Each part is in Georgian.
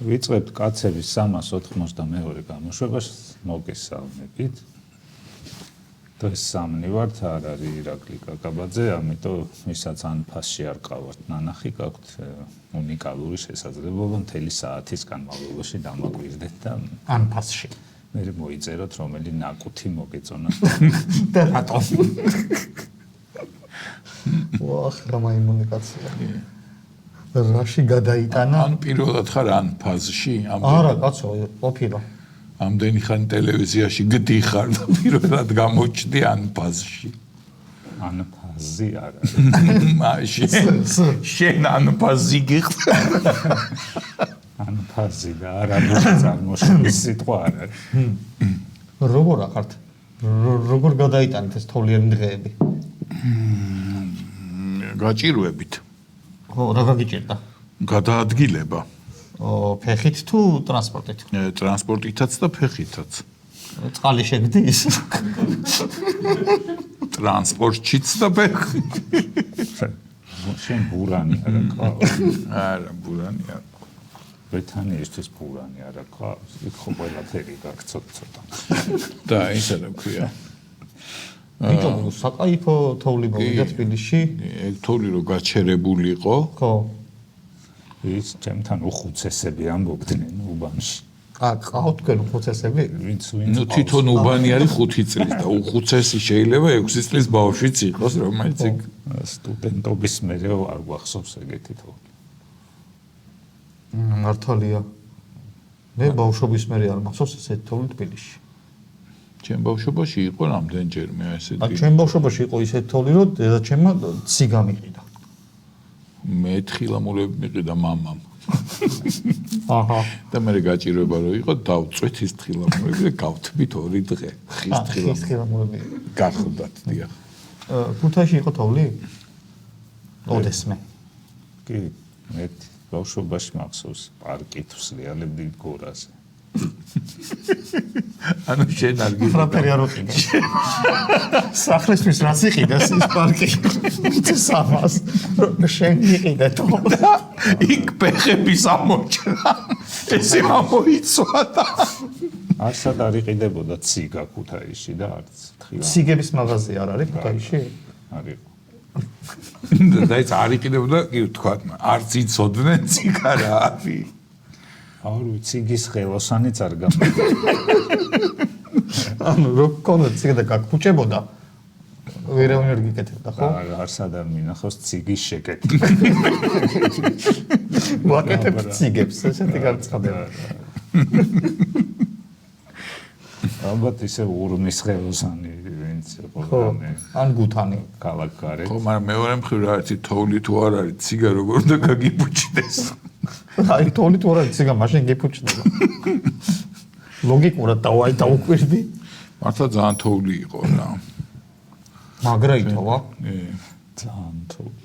ვიწყებთ კაცების 392 გამოშვებას მოგესალმებით. დღეს სამნი ვართ, არ არის ირაკლი კაკაბაძე, ამიტომ ვისაც ან ფასში არ ყავართ ნანახი, გაქვთ უნიკალური შესაძლებლობა მთელი საათის განმავლობაში დამაგვირდეთ და ან ფასში. მე მოიწეროთ რომელი ნაკუთი მოგეწონათ. და რატომ? ვახ, რა მაიმუნიკაცია. რაში გადაიტანა? ან პირველად ხარ ან ფაზში? არა, კაცო, ყოფილა. ამდენი ხანი ტელევიზიაში გდიხარ და პირველად გამოჩდი ან ფაზში. ან ფაზი არა. მაშინ შენ ან ფაზი გიხარ. ან ფაზი და არაბული წარმოშობის სიტყვა არ არის. როგორ ახართ? როგორ გადაიტანეთ ეს თოვლიანი დღეები? გაჭირვებით. ხო, რა გაგიჭირდა? გადაადგილება. ფეხით თუ ტრანსპორტით? ტრანსპორტითაც და ფეხითაც. წყალი შეგდის? ტრანსპორტშიც და ფეხით. შენ ბურანი არა ყავს? არა, ბურანი არა. ბრიტანიისთვის ბურანი არა ყავს? იქ ხო ყველაფერი გაგცოთ ცოტა. და ისე რა ქვია. იმიტომ საკაიფო თოვლი მოვიდა თბილისში. ეგ თოვლი რო გაჩერებული იყო. ხო. ის ჩემთან უხუცესები ამბობდნენ უბანში. ყავთ თქვენ უხუცესები? ვინც ნუ თვითონ უბანი არის 5 წლის და უხუცესი შეიძლება 6 წლის ბავშვიც იყოს, რომელიც სტუდენტობის მერე არ გვახსოვს ეგეთი თოვლი. მართალია. მე ბავშვობის მერე არ მახსოვს ესეთი თოვლი თბილისში. ჩემ ბავშვობაში იყო რამდენჯერმე ესეთი. ჩემ ბავშვობაში იყო ისეთი თოვლი, რომ დედაჩემმა ციგა მიყიდა. მე თხილამურები მიყიდა მამამ. აჰა. და მე გაჭირვება რო იყო, დავწვეთ ის თხილამურები და გავთბით 2 დღე. ხის თხილამურები. გახდათ დიახ. ქუთაისში იყო თოვლი? ოდესმე. კი, მე ბავშვობაში მახსოვს პარკით ვსრიალებდი გორაზე. ანუ შენ არ გიფრაფერი არ უყიდე. სახლისთვის რაც იყიდეს ის პარკი. მიწე სამას. შენ იყიდე თო. იქ ფეხების ამოჭრა. ესე ამოიცვა და არსად არ იყიდებოდა ციგა ქუთაისში და არც თხილა. ციგების მაღაზია არ არის ქუთაისში? არის. და ის არ იყიდებოდა, კი ვთქვა, არც იცოდნენ ციგა რა არის. არ ვიცი, ციგის ხელოსანიც არ გამო. ანუ რო კონდა ციგა და გაგფუჭებოდა. ვერავინ არ გიკეთებდა, ხო? არსად არ მინახავს ციგის შეკეთება. ვაკეთებ ციგებს, ესეთი განცხადება. ალბათ ისე ურმის ხელოსანი ვინც იყო რამე. ან გუთანი. ქალაქ გარეთ. ხო, მაგრამ მეორე მხრივ რა არის, თოვლი თუ არ არის, ციგა როგორ უნდა გაგიფუჭდეს? აი თოვლი თუ არ არის, ციგა მაშინ გიფუჭდება. ლოგიკურად დავუკვირდი. მართლა ძალიან თოვლი იყო რა. მაგრა ითოვა? ძალიან თოვლი.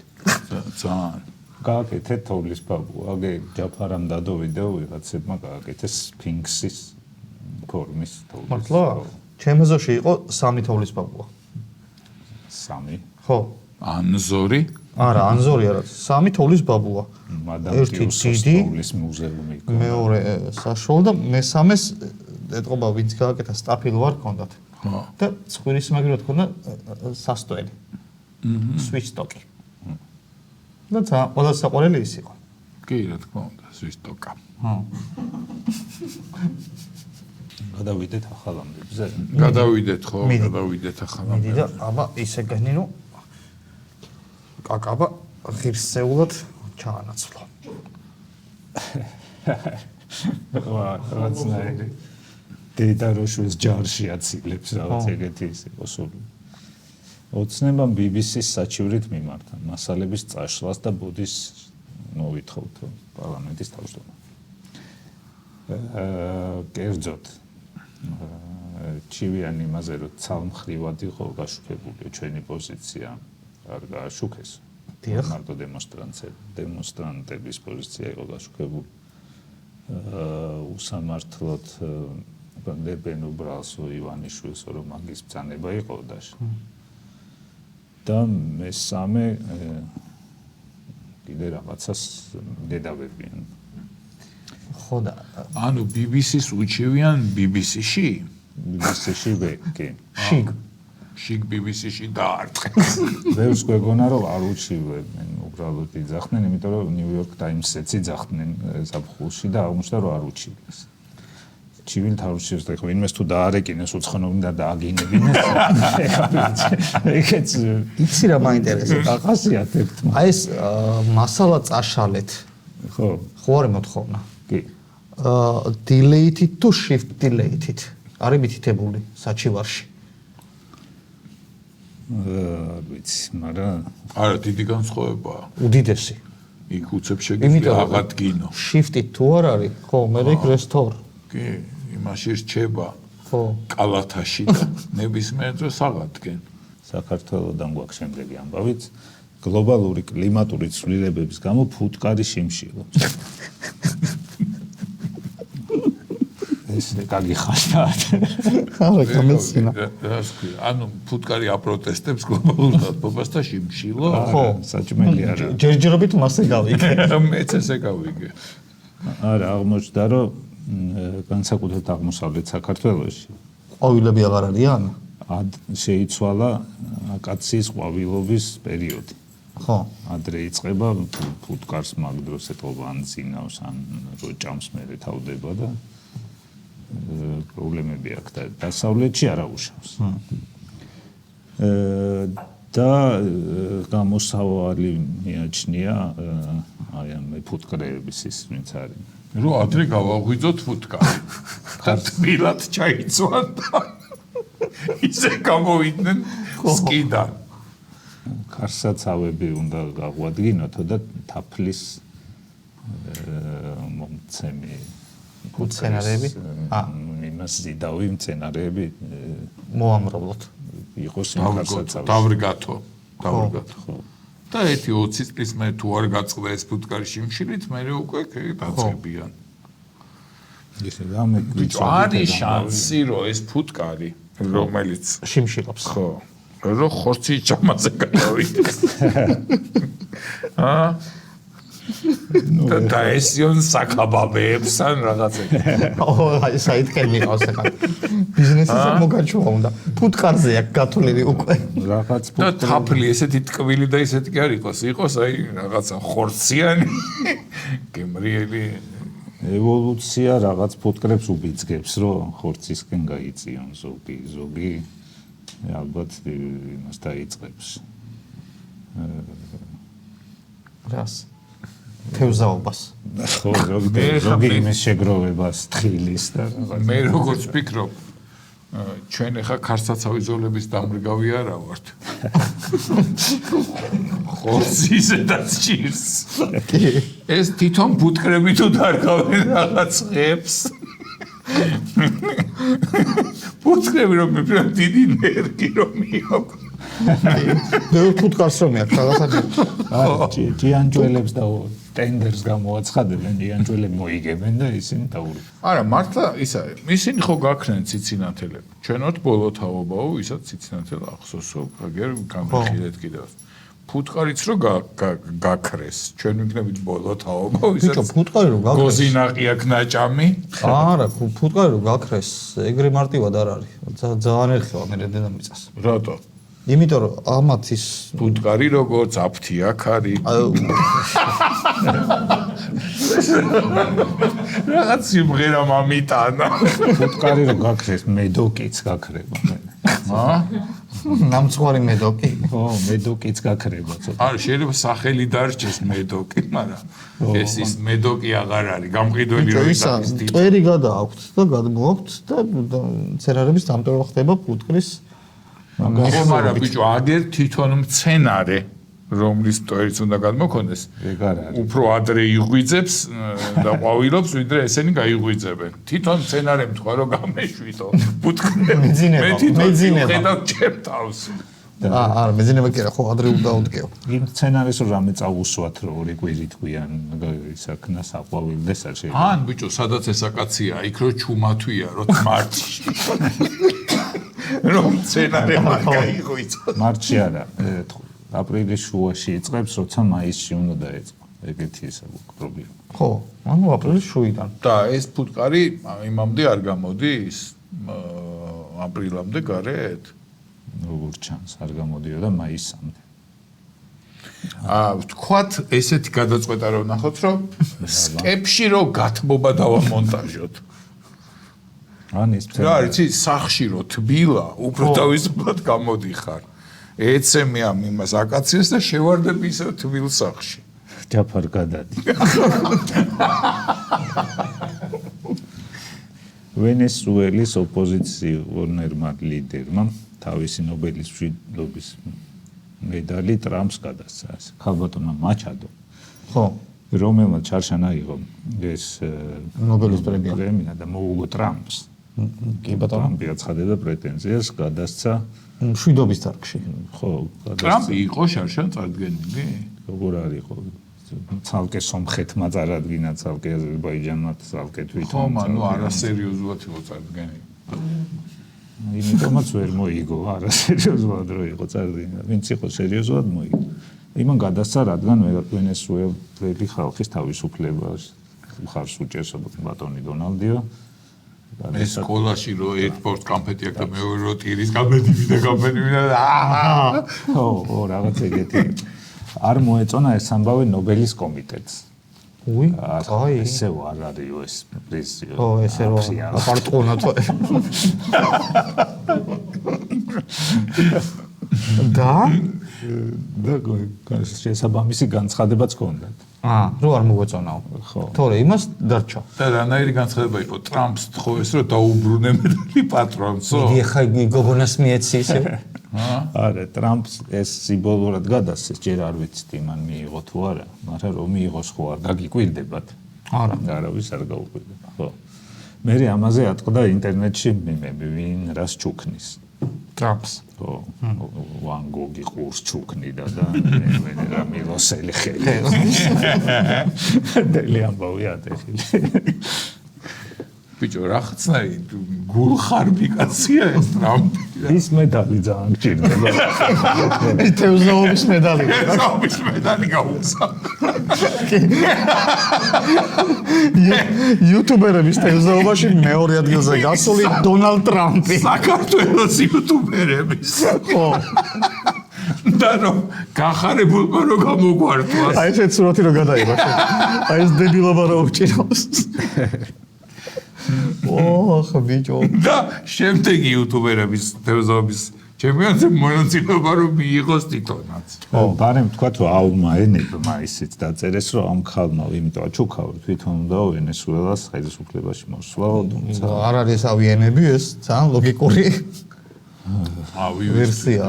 ძალიან. გააკეთეთ თოვლის ბაბუ, აგე ჯაფარამ დადოვიდა ვიღაცებმა გააკეთეს სფინქსის ფორმის თოვლის. მართლა? ჩემზოში იყო 3 თოვლის ბაბუა. 3? ხო. ანზორი? არა, ანზორი არა, 3 თოვლის ბაბუა. მადამ ტიუსოს თოვლის მუზეუმი. მეორე საშუალო და მესამეს ეთყობა ვინც გააკეთა სტაფილო არ ქონდათ. ხო. და ცხვირის მაგივრად ქონდა სასტველი. სვიჩტოკი. და ყველა საყვარელი ის იყო. კი, რა თქმა უნდა, სვიჩტოკა. ხო. გადავიდეთ ახალ ამბებზე. გადავიდეთ ხო, გადავიდეთ ახალ ამბებზე. მიდი და აბა ისე გენინო კაკაბა ღირსეულად ჩაანაცვლა. რაღაცნაირი დედა როშვის ჯარში აცილებს რაღაც ეგეთი ის იყო სული. ოცნებამ BBC-ს საჩივრით მიმართა მასალების წაშლას და ბუდის მოვითხოვთ პარლამენტის თავმჯდომარემ. კერძოდ ჩივიან იმაზე რომ ცალმხრივად იყო გაშუქებული ჩვენი პოზიცია არ გააშუქეს. მარტო დემონსტრანტების პოზიცია იყო გაშუქებული. უსამართლოდ დებენ უბრალსო ივანიშვილს რომ მაგის ბრძანება იყო და და მესამე კიდე რაღაცას დედავებიან. ხო, ხო და ანუ BBC-ს უჩივიან BBC-ში? BBC-ში კი. შიგ BBC-ში დაარტყეს. ბევრს გვეგონა რომ არ უჩივებენ, უბრალოდ იძახდნენ, იმიტომ რომ New York Times-იც იძახდნენ ზაფხულში და აღმოჩნდა რომ არ უჩივლეს. ჩივილთ არ უჩივს და ხო ვინმეს თუ დაარეკინეს უცხონობიდან და აგინებინეს. ეგეც იცი რა მაინტერესებს? ახასიათებთ. აი ეს მასალა წაშალეთ. ხო. ხო არის მოთხოვნა. კი. Deleted to shift deleted. არის მითითებული საჩივარში. ვიცი, მაგრამ არა, დიდი განსხვავებაა. უდიდესი. იქ უცებ შეგიძლია აღადგინო. Shift-ი თუ არ არის, ხო, მე იქ restore. კი, იმაში რჩება. ხო. კალათაში და ნებისმიერ დროს აღადგენ. საქართველოსთან გვაქვს შემდეგი ამბავიც. გლობალური კლიმატური ცვლილებების გამო ფუტკარი შიმშილობს. ეს გაგიხარდათ. არა, გამეცინა. ანუ ფუტკარი აპროტესტებს გლობალურ დათბობას და შიმშილო? ხო, საჭმელი არა. ჯერჯერობით მასე გავიგე. მეც ესე გავიგე. არა, აღმოჩნდა რომ განსაკუთრებით აღმოსავლეთ საქართველოში ყვავილები აღარ არიან? შეიცვალა აკაციის ყვავილობის პერიოდი. ხო. ადრე იწყება ფუტკარს მაგ დროს ეთყობა ან წინავს ან როჭამს მერე თავდება და პრობლემები აქვს და დასავლეთში არა უშავს. და გამოსავალი მიაჩნია აი ამ ფუტკრეების ის ვინც არის. რო ადრე გავაღვიძოთ ფუტკარი. და თბილად ჩაიცვან და ისე გამოვიდნენ სკიდან. კარსაცავები უნდა გაღვადგინოთო და თაფლის მომცემი მცენარეები? იმას ზიდავი მცენარეები მოამრავლოთ. იყოს იმ კარსაცავი. დავრგათო. ხო. და 1-20 წლის მე თუ არ გაწყდა ეს ფუტკარი შიმშილით, მე უკვე დაწებიან. ისე რამე არის შანსი რომ ეს ფუტკარი რომელიც შიმშილობს. ხო. რო ხორცი ჩამაზე გადავიდეს. და ესიონ საკაბაბებს ან რაღაცები. აი საითქენ მიყავს ახლა. ბიზნესის მოგაჩვენა უნდა. ფუტკარზე აქ გათვლილი უკვე. რაღაც და თაფლი ესეთი ტკბილი და ესეთი კი არ იყოს აი რაღაცა ხორციანი. გემრიელი ევოლუცია რაღაც ფუტკრებს უბიძგებს, რომ ხორცისკენ გაიწიონ ზოგი ალბათ იმას დაიწყებს. რას? თევზაობას. ხო, ზოგი იმის შეგროვებას თხილის და რაღაც. მე როგორც ვფიქრობ, ჩვენ ახლა ქარსაცავი ზოლების დამრგავი არა ვართ. ხორცისედაც ჭირს. ეს თვითონ ფუტკრები თუ დარგავენ რაღაც ხებს. ფუტკრები რომ მიფრენ დიდი ნერგი რომ მიაქვს. მე ფუტკარს რომ აქვს რაღაცა. ჯიანჯველებს და ტენდერს გამოაცხადებენ, ჯიანჯველები მოიგებენ და ისინი დაურბენ. არა, მართლა ის არის. ისინი ხო გაქრნენ ციცინათელები. ჩვენოთ ბოლო თაობაო, ისაც ციცინათელ ახსოვსო, აგერ გამიხილეთ კიდევ. ფუტკარიც რო გაქრეს, ჩვენ ვიქნებით ბოლო თაობაო, ისაც. ბიჭო, ფუტკარი რო გაქრეს. გოზინაყი აქვს ნაჭამი. არა, ფუტკარი რო გაქრეს, ეგრე მარტივად არ არის. ძალიან ერთხელ მე დედამიწას. რატო? იმიტომ რომ ამათ ის ფუტკარი როგორც აფთი აქ არის. რაღაც სიმღერა მომიტანა. ფუტკარი რო გაქრეს, მედოკიც გაქრება. ნამცხვარი მედოკი. ხო, მედოკიც გაქრება ცოტა. არა, შეიძლება სახელი დარჩეს მედოკი, მაგრამ ეს ის მედოკი აღარ არის, გამყიდველი რო ისა ტვერი გადააქვთ და გადმოაქვთ და მცენარების დამტვერვა ხდება ფუტკრის მაგრამ ბიჭო, აგერ თვითონ მცენარე, რომლის ტვერიც უნდა გადმოქონდეს, ეგ არ არის. უფრო ადრე იღვიძებს და ყვავილობს, ვიდრე ესენი გაიღვიძებენ. თვითონ მცენარემ თქვა, რომ გამეშვიდო. მეძინება. ხედავ ჩემ თავს. არა, მეძინება კი არა, ხო ადრე უნდა უდკეო. იმ სცენარეს რომ რამე წავუსვათ, რომ ორი კვირი თქვიან ისაქნა საყვავილდეს არ შეიძლება. ან ბიჭო, სადაც ეს აკაცია, იქ რო ჩუმათვია, რო მარტში. რომ სცენარე მაგაიღო იცო. მარტში არა, აპრილის შუაში იწყებს, როცა მაისში უნდა დაეწყო. ეგეთი ის პრობლემა. ხო, ანუ აპრილის 7-დან. და ეს ფუტკარი იმამდე არ გამოდის აპრილამდე გარეთ? როგორც ჩანს, არ გამოდიოდა მაისამდე. ვთქვათ, ესეთი გადაწყვეტა რომ ნახოთ, რომ სკეპში რომ გათბობა დავამონტაჟოთ. ან ის რა არის ის სახში რომ თბილა, უფრო თავისუფლად გამოდიხარ. ეცემი ამ იმას აკაციას და შევარდები ისევ თბილ სახში. ჯაფარ გადადი. ვენესუელის ოპოზიციონერმა ლიდერმა თავისი ნობელის მშვიდობის მედალი ტრამპს გადასცა. ქალბატონმა მაჩადო. ხო. რომელმაც ჩარშანა იღო ეს ნობელის პრემია და მოუგო ტრამპს. კი ბატონო. ტრამპი აცხადებდა პრეტენზიას, გადასცა მშვიდობის დარგში. ხო, ტრამპი იყო შარშან წარდგენილი? როგორ არის ხო? ცალკე სომხეთმა წარადგინა, ცალკე აზერბაიჯანმა, ცალკე თვითონ. ხო, ანუ არასერიოზულად იყო წარდგენილი. იმიტომაც ვერ მოიგო, არასერიოზულად რო იყო წარდგენა. ვინც იყო სერიოზულად მოიგო. იმან გადასცა, რადგან ვენესუელელი ხალხის თავისუფლებას მხარს უჭერს ბატონი დონალდიო. ეს სკოლაში რო ერთ პორტ კამფეტი აქვს და მეორე რო ტირის კამფეტი და კამფეტი და ხო, რაღაც ეგეთი. არ მოეწონა ეს ამბავი ნობელის კომიტეტს. უი, კაი. ესე არ არისო ეს პრიზი. ო, ესე რო აპარტყონა თო. და შესაბამისი განცხადებაც ჰქონდათ. რო არ მოგვეწონაო. ხო. თორე იმას დარჩა. და რანაირი განცხადება იყო ტრამპს თხოვეს რომ დაუბრუნე მედალი პატრონსო. იგი ხა გოგონას მიეცი ისე. არა, ტრამპს ეს სიმბოლურად გადასცეს, ჯერ არ ვიცით იმან მიიღო თუ არა, მაგრამ რომ მიიღოს ხო არ გაგიკვირდებათ. არა, არავის არ გაუკვირდება. ხო. მე ამაზე ატყდა ინტერნეტში მემები, ვინ რას ჩუქნის. ტრამპს. ხო. ვან გოგი ყურს ჩუქნიდა და მე რა მილოსელი ხელი. დელი ამბავი ატეხილი. ბიჭო, რაღაცნაირი გულხარბი კაცია ეს ტრამპი. ის მედალი ძალიან გჭირდება. ის თევზაობის მედალი. თევზაობის მედალი გაუგზავნა. იუთუბერების თევზაობაში მეორე ადგილზე გასული დონალდ ტრამპი. საქართველოს იუთუბერების. ხო. და რომ გახარებულმა რომ გამოგვართვას. აი ეს სურათი რომ გადაიღო. აი ეს დებილობა რომ უჭირავს. ოხ ბიჭო. და შემდეგი იუთუბერების თევზაობის ჩემპიონატზე მონაწილეობა რომ მიიღოს თვითონაც. ხო, ბარემ თქვა რომ აუმა ენებმა ისიც დაწერეს რომ ამ ხალმა, იმიტომ აჩუქავ თვითონ უნდა ვენესუელას ხელისუფლებაში მოსვლა, თუმცა არ არის ავიენები ეს ძალიან ლოგიკური ვერსია.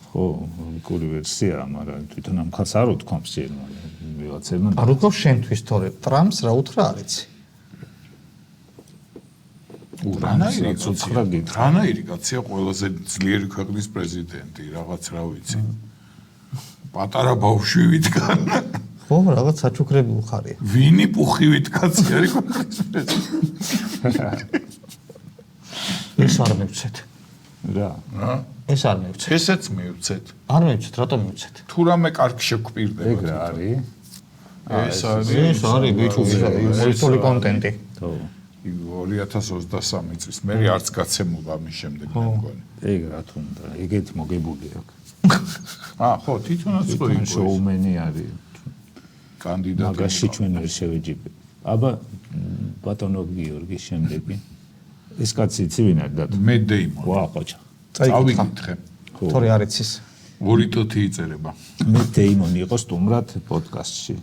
ხო, ლოგიკური ვერსია, მაგრამ თვითონ ამ ხალს არ უთქვამს ჯერ, მაგრამ ვიღაცებმა არ უყავს შენთვის თორე ტრამპს რა უთხრა არის? რანაირი კაცია ყველაზე ძლიერი ქვეყნის პრეზიდენტი, რაღაც რა ვიცი. პატარა ბავშვივით კან. ხო, რაღაც საჩუქრებულ ხარია. ვინი პუხივით კაცი არის ქვეყნის პრეზიდენტი. ეს არ მივცეთ. რა? ეს არ მივცეთ. ესეც მივცეთ. არ მივცეთ, რატომ მივცეთ? თუ რამე კარგ შეგკვირდება. ეგ რა არის? ეს არის ბიჭო, ისტორიული კონტენტი. ხო. 2023 წლის მე არც გაცემულა ამის შემდეგ მე მგონი. ეგ რა თუნდა, ეგეთ მოგებული აქვს. ხო, თვითონაც ხო იყო. შოუმენი არის. კანდიდატი. მაგაში ჩვენ ვერ შევეჯიბებ. აბა ბატონო გიორგი შემდეგი. ეს კაცი იცი ვინ არის დათო? მე დეიმონი. ვა, ყოჩა. წავიკითხე. თორე არ იცის. ორი თოთი იწერება. მე დეიმონი იყო სტუმრად პოდკასტში.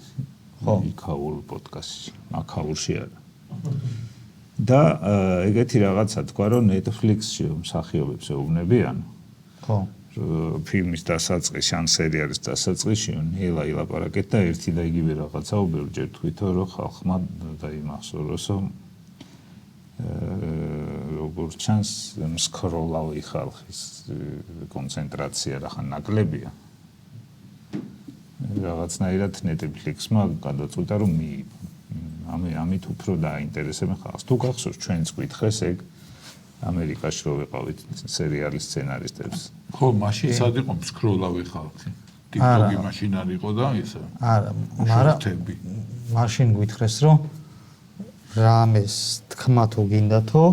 ხო, იქაურ პოდკასტში. აქაურში არა. და ეგეთი რაღაცა თქვა რომ Netflix-ში მსახიობებს ეუბნებიან. ხო. ფილმის დასაწყისში ან სერიალის დასაწყისში ნელა ილაპარაკეთ და ერთი და იგივე რაღაცა უბრალოდ თვითონ რომ ხალხმა დაიმახსოვროს რომ როგორც ჩანს სკროლავი ხალხის კონცენტრაცია რახან ნაკლებია. რაღაცნაირად Netflix-მა გადაწყვიტა რომ ამით უფრო დაინტერესებენ ხალხს. თუ გახსოვს ჩვენც გითხეს ეგ ამერიკაში რო ვიყავით სერიალის სცენარისტებს. ხო, მაშინ სად იყო სკროლავი ხალხი? TikTok-ი მაშინ არ იყო და ისე. არა, მაგრამ მაშინ გითხრეს რომ რამეს თქმა თუ გინდათო,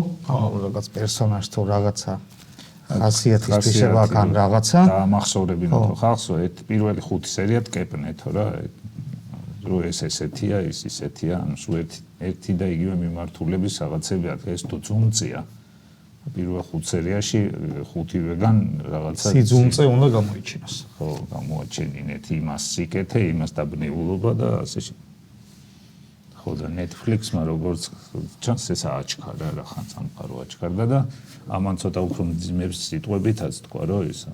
რაღაც პერსონაჟს თუ რაღაცა ხასიათის ფიშება აქვს ან რაღაცა და ამახსოვრებინათო ხალხსო პირველი 5 სერია ტკეპნეთო რა რო ეს ესეთია ის ისეთია ანუ სულ ერთი და იგივე მიმართულების რაღაცები აქვს ეს თუ ძუნწია პირველ 5 სერიაში 5-ვეგან რაღაცა სიძუნწე უნდა გამოიჩინოს ხო გამოაჩენინეთ იმას სიკეთე იმას დაბნეულობა და ასე ხო და Netflix-მა როგორც ჩანს ეს აჩქარა რა ხან სამყარო აჩქარდა და ამან ცოტა უფრო მძიმებს სიტყვებითაც თქვა რომ ის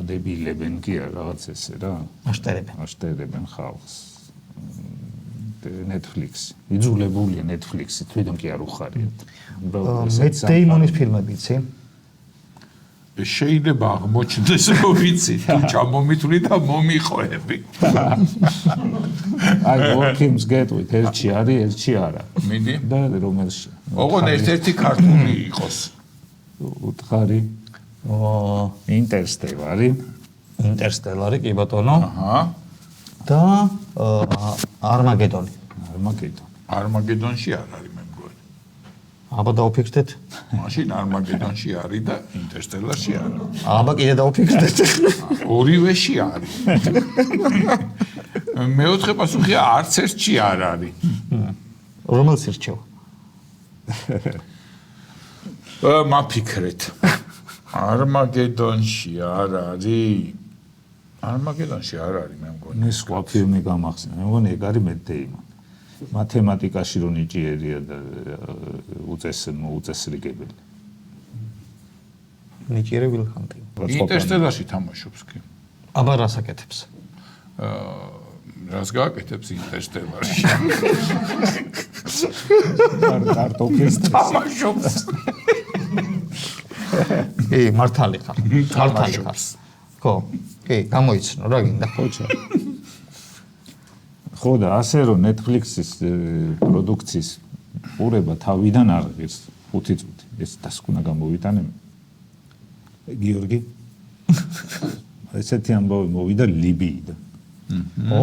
ადებილებენ კი რაღაც ესე რა აშტერებენ ხალხს Netflix იძულებულია Netflix-ი თვითონ კი არ უხარიათ მე დეიმონის ფილმები იცი შეიძლება აღმოჩნდეს რომ ვიცი თუ ჩამომითვლი და მომიყვები აი ორ ფილმს გეტყვით ერთში არის ერთში არა მიდი და რომელში ოღონ ერთ-ერთი ქართული იყოს უთხარი ინტერსტელარი კი ბატონო აჰა და არმაგედონში არ არის მე მგონი აბა დაუფიქსდეთ მაშინ არმაგედონში არის და ინტერსტელარში არა აბა კიდე დაუფიქსდეთ ორივეში არის მეოთხე პასუხია არც ერთში არ არის რომელს ირჩევ მაფიქრეთ არმაგედონში არ არის არმაგედონში არ არის მე მგონი მე სხვა ფილმი გამახსენე მე მგონი ეგ არის Matt Damon მათემატიკაში რო ნიჭიერია და უწესრიგებელი ნიჭიერებილი ხანტი ინტერსტელარში თამაშობს კი აბა რას აკეთებს რას გააკეთებს ინტერსტელარში კარტოფილს თამაშობს მართალი ხარ ხო კი გამოიცნო რა გინდა ხოჭა ხო და ასე რომ Netflix-ის პროდუქციის ყურება თავიდან არ ღირს 5 წუთი ეს დასკვნა გამოვიტანე გიორგი ესეთი ამბავი მოვიდა ლიბიიდან ხო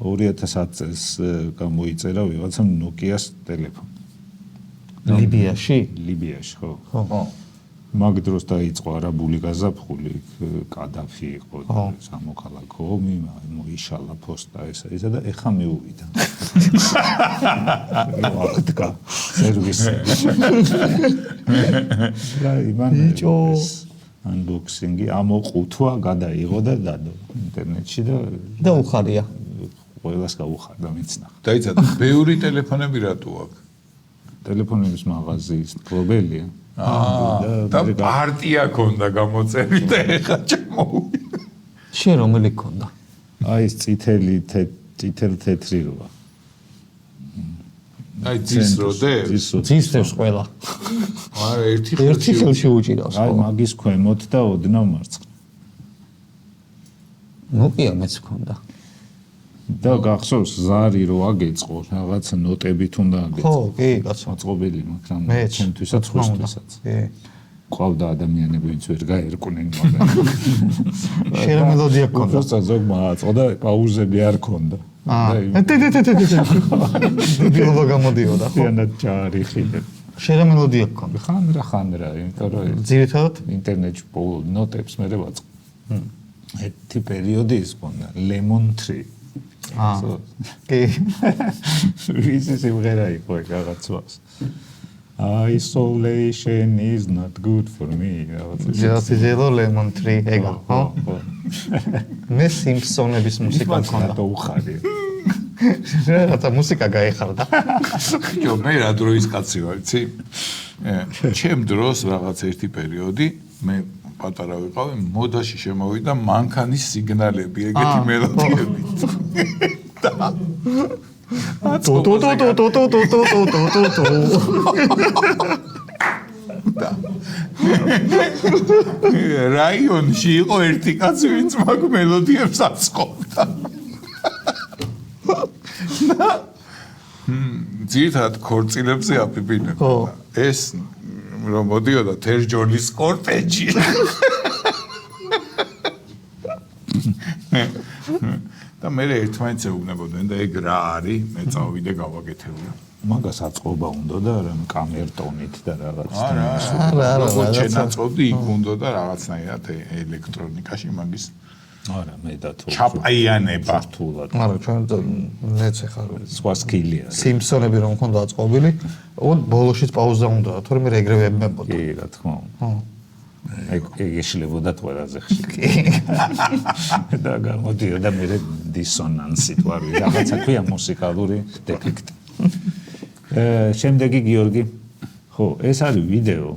2010 წელს გამოიწერა ვიღაცამ Nokia-ს ტელეფონი ლიბიაში ხო მაგ დროს დაიწყო არაბული გაზაფხული კადაფი იყო სამოქალაქო ომი მოიშალა ფოსტა ესა და ეხა მეუვიდა ვახტკა სერვისი და იმან unboxing-ი ამოყუთვა გადაიღო და დადო ინტერნეტში და უხარია ყველას გაუხარდა მეცნახ დაიცადა ბევრი ტელეფონები რატო აქვს ტელეფონების მაღაზიის გლობელია და პარტია ქონდა გამოწერი და ეხა ჩამოვიდა. შენ რომელი ქონდა? აი ეს წითელი თეთრი როა. აი ძის როდებს? ძისებს ყველა. არა ერთი ხელში უჭირავს. აი მაგის ქვემოთ და ოდნავ მარცხნივ. ნოკია მეც ქონდა. და გახსოვს ზარი რო აგეწყო რაღაცა ნოტებით უნდა აგეწყო. ხო, კი, კაცო. მოწყობილი, მაგრამ ჩემთვისაც ხოსთვისაც. კი. ყავდა ადამიანები, ვინც ვერ გაერკვნენ მაგას. შენ მელოდია ქონდა. უბრალოდ ზოგმა აწყო და პაუზები არ ქონდა. დილობა გამოდიოდა, ხო?იანად ჯარიხი. შენ მელოდია ქონდა. ხანდრა, იმიტომ რომ ძირითადად ინტერნეტში ნოტებს მერე ვაწყო. ერთი პერიოდი ის ქონდა, Lemon Tree. კი. ვიცი სიმღერა იყო ეგ რაღაცას. Isolation is not good for me. ჯერა Lemon Tree ეგა, ხო? მე Simpsons-ების მუსიკა მქონდა. და უხარია. რაღაცა მუსიკა გაეხარდა. ხო, მე რა დროის კაცი ვარ, იცი? ჩემ დროს რაღაც ერთი პერიოდი მე პატარა ვიყავი, მოდაში შემოვიდა მანქანის სიგნალები, ეგეთი მელოდიები. რაიონში იყო ერთი კაცი, ვინც მაგ მელოდიებს აწყობდა. ძირითადად ქორწილებზე აფიფინებდა. ეს რომ მოდიოდა თერჯოლის კორტეჯი. მე ერთმანეთს ეუბნებოდნენ და ეგ რა არის, მე წავიდე გავაკეთებია. მაგას აწყობა უნდა და რა კამერტონით და რაღაც. არა, შეწოდი იქ უნდა და რაღაცნაირად ელექტრონიკაში მაგის არა, მე და თუ ჩაპაიანება რთულად. არა, ჩვენ მეც ახლა სხვა სკილი არის. სიმპსონები რომ მქონდა აწყობილი, ოღონდ ბოლოშიც პაუზა უნდა, თორემე ეგრევე ებმებოდა. კი, რა თქმა უნდა. ეგ ეშლებოდა თვერაზე ხშირი. და გამოდიოდა მე დისონანსით ვარ, რაღაცა ქვია მუსიკალური დეფექტი. შემდეგი გიორგი, ხო, ეს არის ვიდეო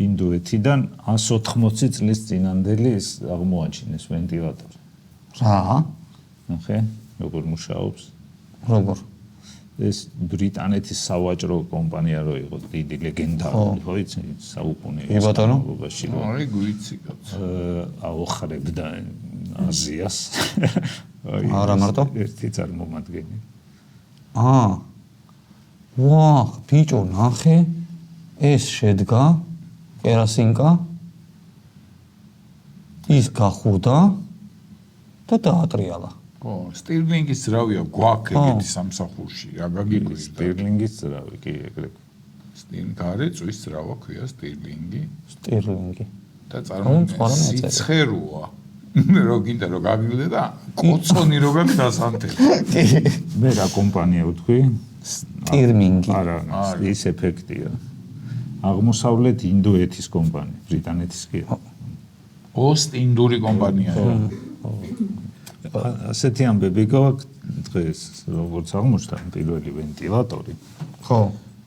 ინდოეთიდან 180 წლის წინანდელი ის აღმოაჩინეს ვენტილატორი. რა? ნახე, როგორ მუშაობს. როგორ? ეს ბრიტანეთის სავაჭრო კომპანია რო იყო, დიდი ლეგენდარული, ხო იცი, საუკუნე ბატონობაში. არის გვიცი კაცო. აოხრებდა აზიას. არა მარტო? ერთი წარმომადგენელი. ვაჰ, ბიჭო, ნახე, ეს შედგა კერასინკა ის გახურდა და დაატრიალა. ხო, სტირლინგის ძრავია გვაქვს ეგეთი სამსახურში, რა გაგიკვირდა. სტირლინგის ძრავი, კი, ეგრე. სტინგარი წვის ძრავა ქვია სტირლინგი სტირლინგი. და წარმოიდგინე სიცხეროა. რო გინდა რომ გაგილდე და კოცონი რო გაქვს დასანთელი. მე რა კომპანია ვთქვი? სტირლინგი. არა, ის ეფექტია. აღმოსავლეთ ინდოეთის კომპანია, ბრიტანეთის კი. ოსტ-ინდური კომპანია. ასეთი ამბები გაქვს დღეს, როგორც აღმოჩნდა პირველი ვენტილატორი. ხო.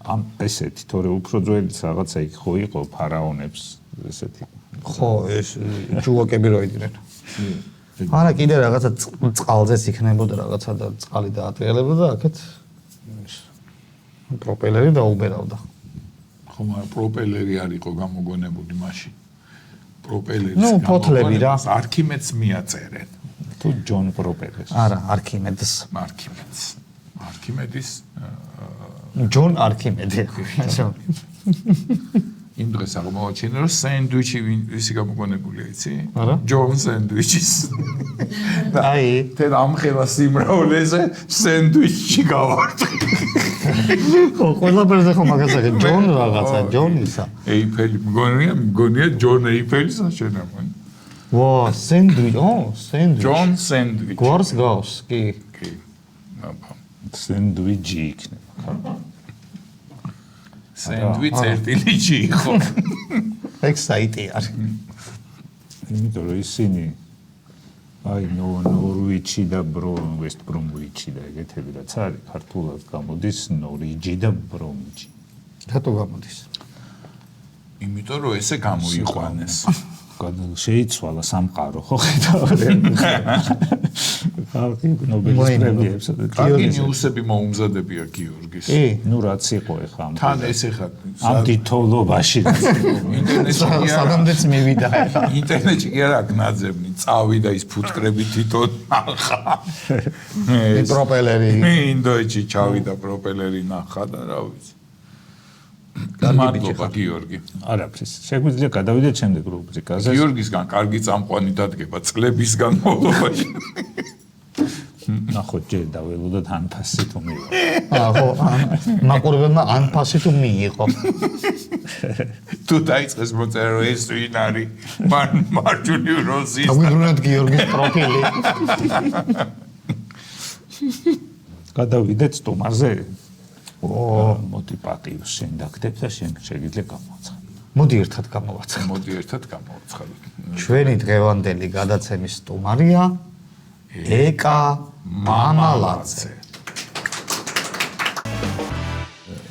ამ ესეთი, თორე უფრო ძველიც რაღაცა იქ ხო იყო ფარაონებს ესეთი. ხო, ეს ჯუაკები რო იდნენ. არა, კიდე რაღაცა წყალზეც იქნებოდა რაღაცა და წყალი დაატრიალებდა და აქეთ პროპელერი დაუბერავდა. ხო, მაგრამ პროპელერი არ იყო გამოგონებული მაშინ. პროპელერი. ნუ, ფოთლები რა. არქიმედს მიაწერენ. თუ ჯონ პროპელერს. არა, არქიმედს. არქიმედის ჯონ არქიმედი. იმ დღეს აღმოაჩინა რომ სენდვიჩი ვისი გამოგონებულია, იცი? არა. ჯონ სენდვიჩის. აი, თენ ამხელა სიმრავლეზე სენდვიჩი გავარტყი. ხო, ყველაფერზე ხო მაგას ახე ჯონ რაღაცა, ჯონისა. ეიფელი მგონია ჯონ ეიფელის აშენებენ. ვა, სენდვიჩი, სენდვიჩი. ჯონ სენდვიჩი. გვარს გავს, კი. კი. აბა. სენდვიჩი იქნება. სენდვიჩი ერთილიჩი იყო. ეგ საიტი არის. იმიტომ რომ ისინი აი ნორვიჩი და ვესტ ბრომვიჩი და ეგეთები რაც არის, ქართულად გამოდის ნორიჯი და ბრომიჯი. რატო გამოდის? იმიტომ რომ ესე გამოიყვანეს. შეიცვალა სამყარო, ხო ხედავ? ხალხი ნობელის პრემიებს. კარგი ნიუსები მოუმზადებია გიორგის. კი, ნუ რაც იყო ახლა ამ. თან ეს ახლა ამ თითოვლობაში. ინტერნეტში კი არა. სადამდეც მივიდა ახლა. ინტერნეტში კი არა გნაძებნი, წავიდა ის ფუტკრები თვითონ ნახა. პროპელერი. ინდოეთში ჩავიდა პროპელერი ნახა და რა ვიცი. მადლობა გიორგი. არაფრის. შეგვიძლია გადავიდეთ შემდეგ რუბრიკაზე. გიორგისგან კარგი წამყვანი დადგება წლების განმავლობაში. ნახოთ ჯერ დაველოდოთ ანფასი თუ მიიღო. ხო, მაყურებელმა ანფასი თუ მიიღო. თუ დაიწყეს მოწერა რომ ეს ვინ არის? მარჯვნივ როზის. აგვიბრუნოთ გიორგის პროფილი. გადავიდეთ სტუმარზე. მოდი პატივს შენ დაგდებ და შენ შეგიძლია გამოაცხადო. მოდი ერთად გამოვაცხადოთ. მოდი ერთად გამოვაცხადოთ. ჩვენი დღევანდელი გადაცემის სტუმარია ეკა მამალაძე.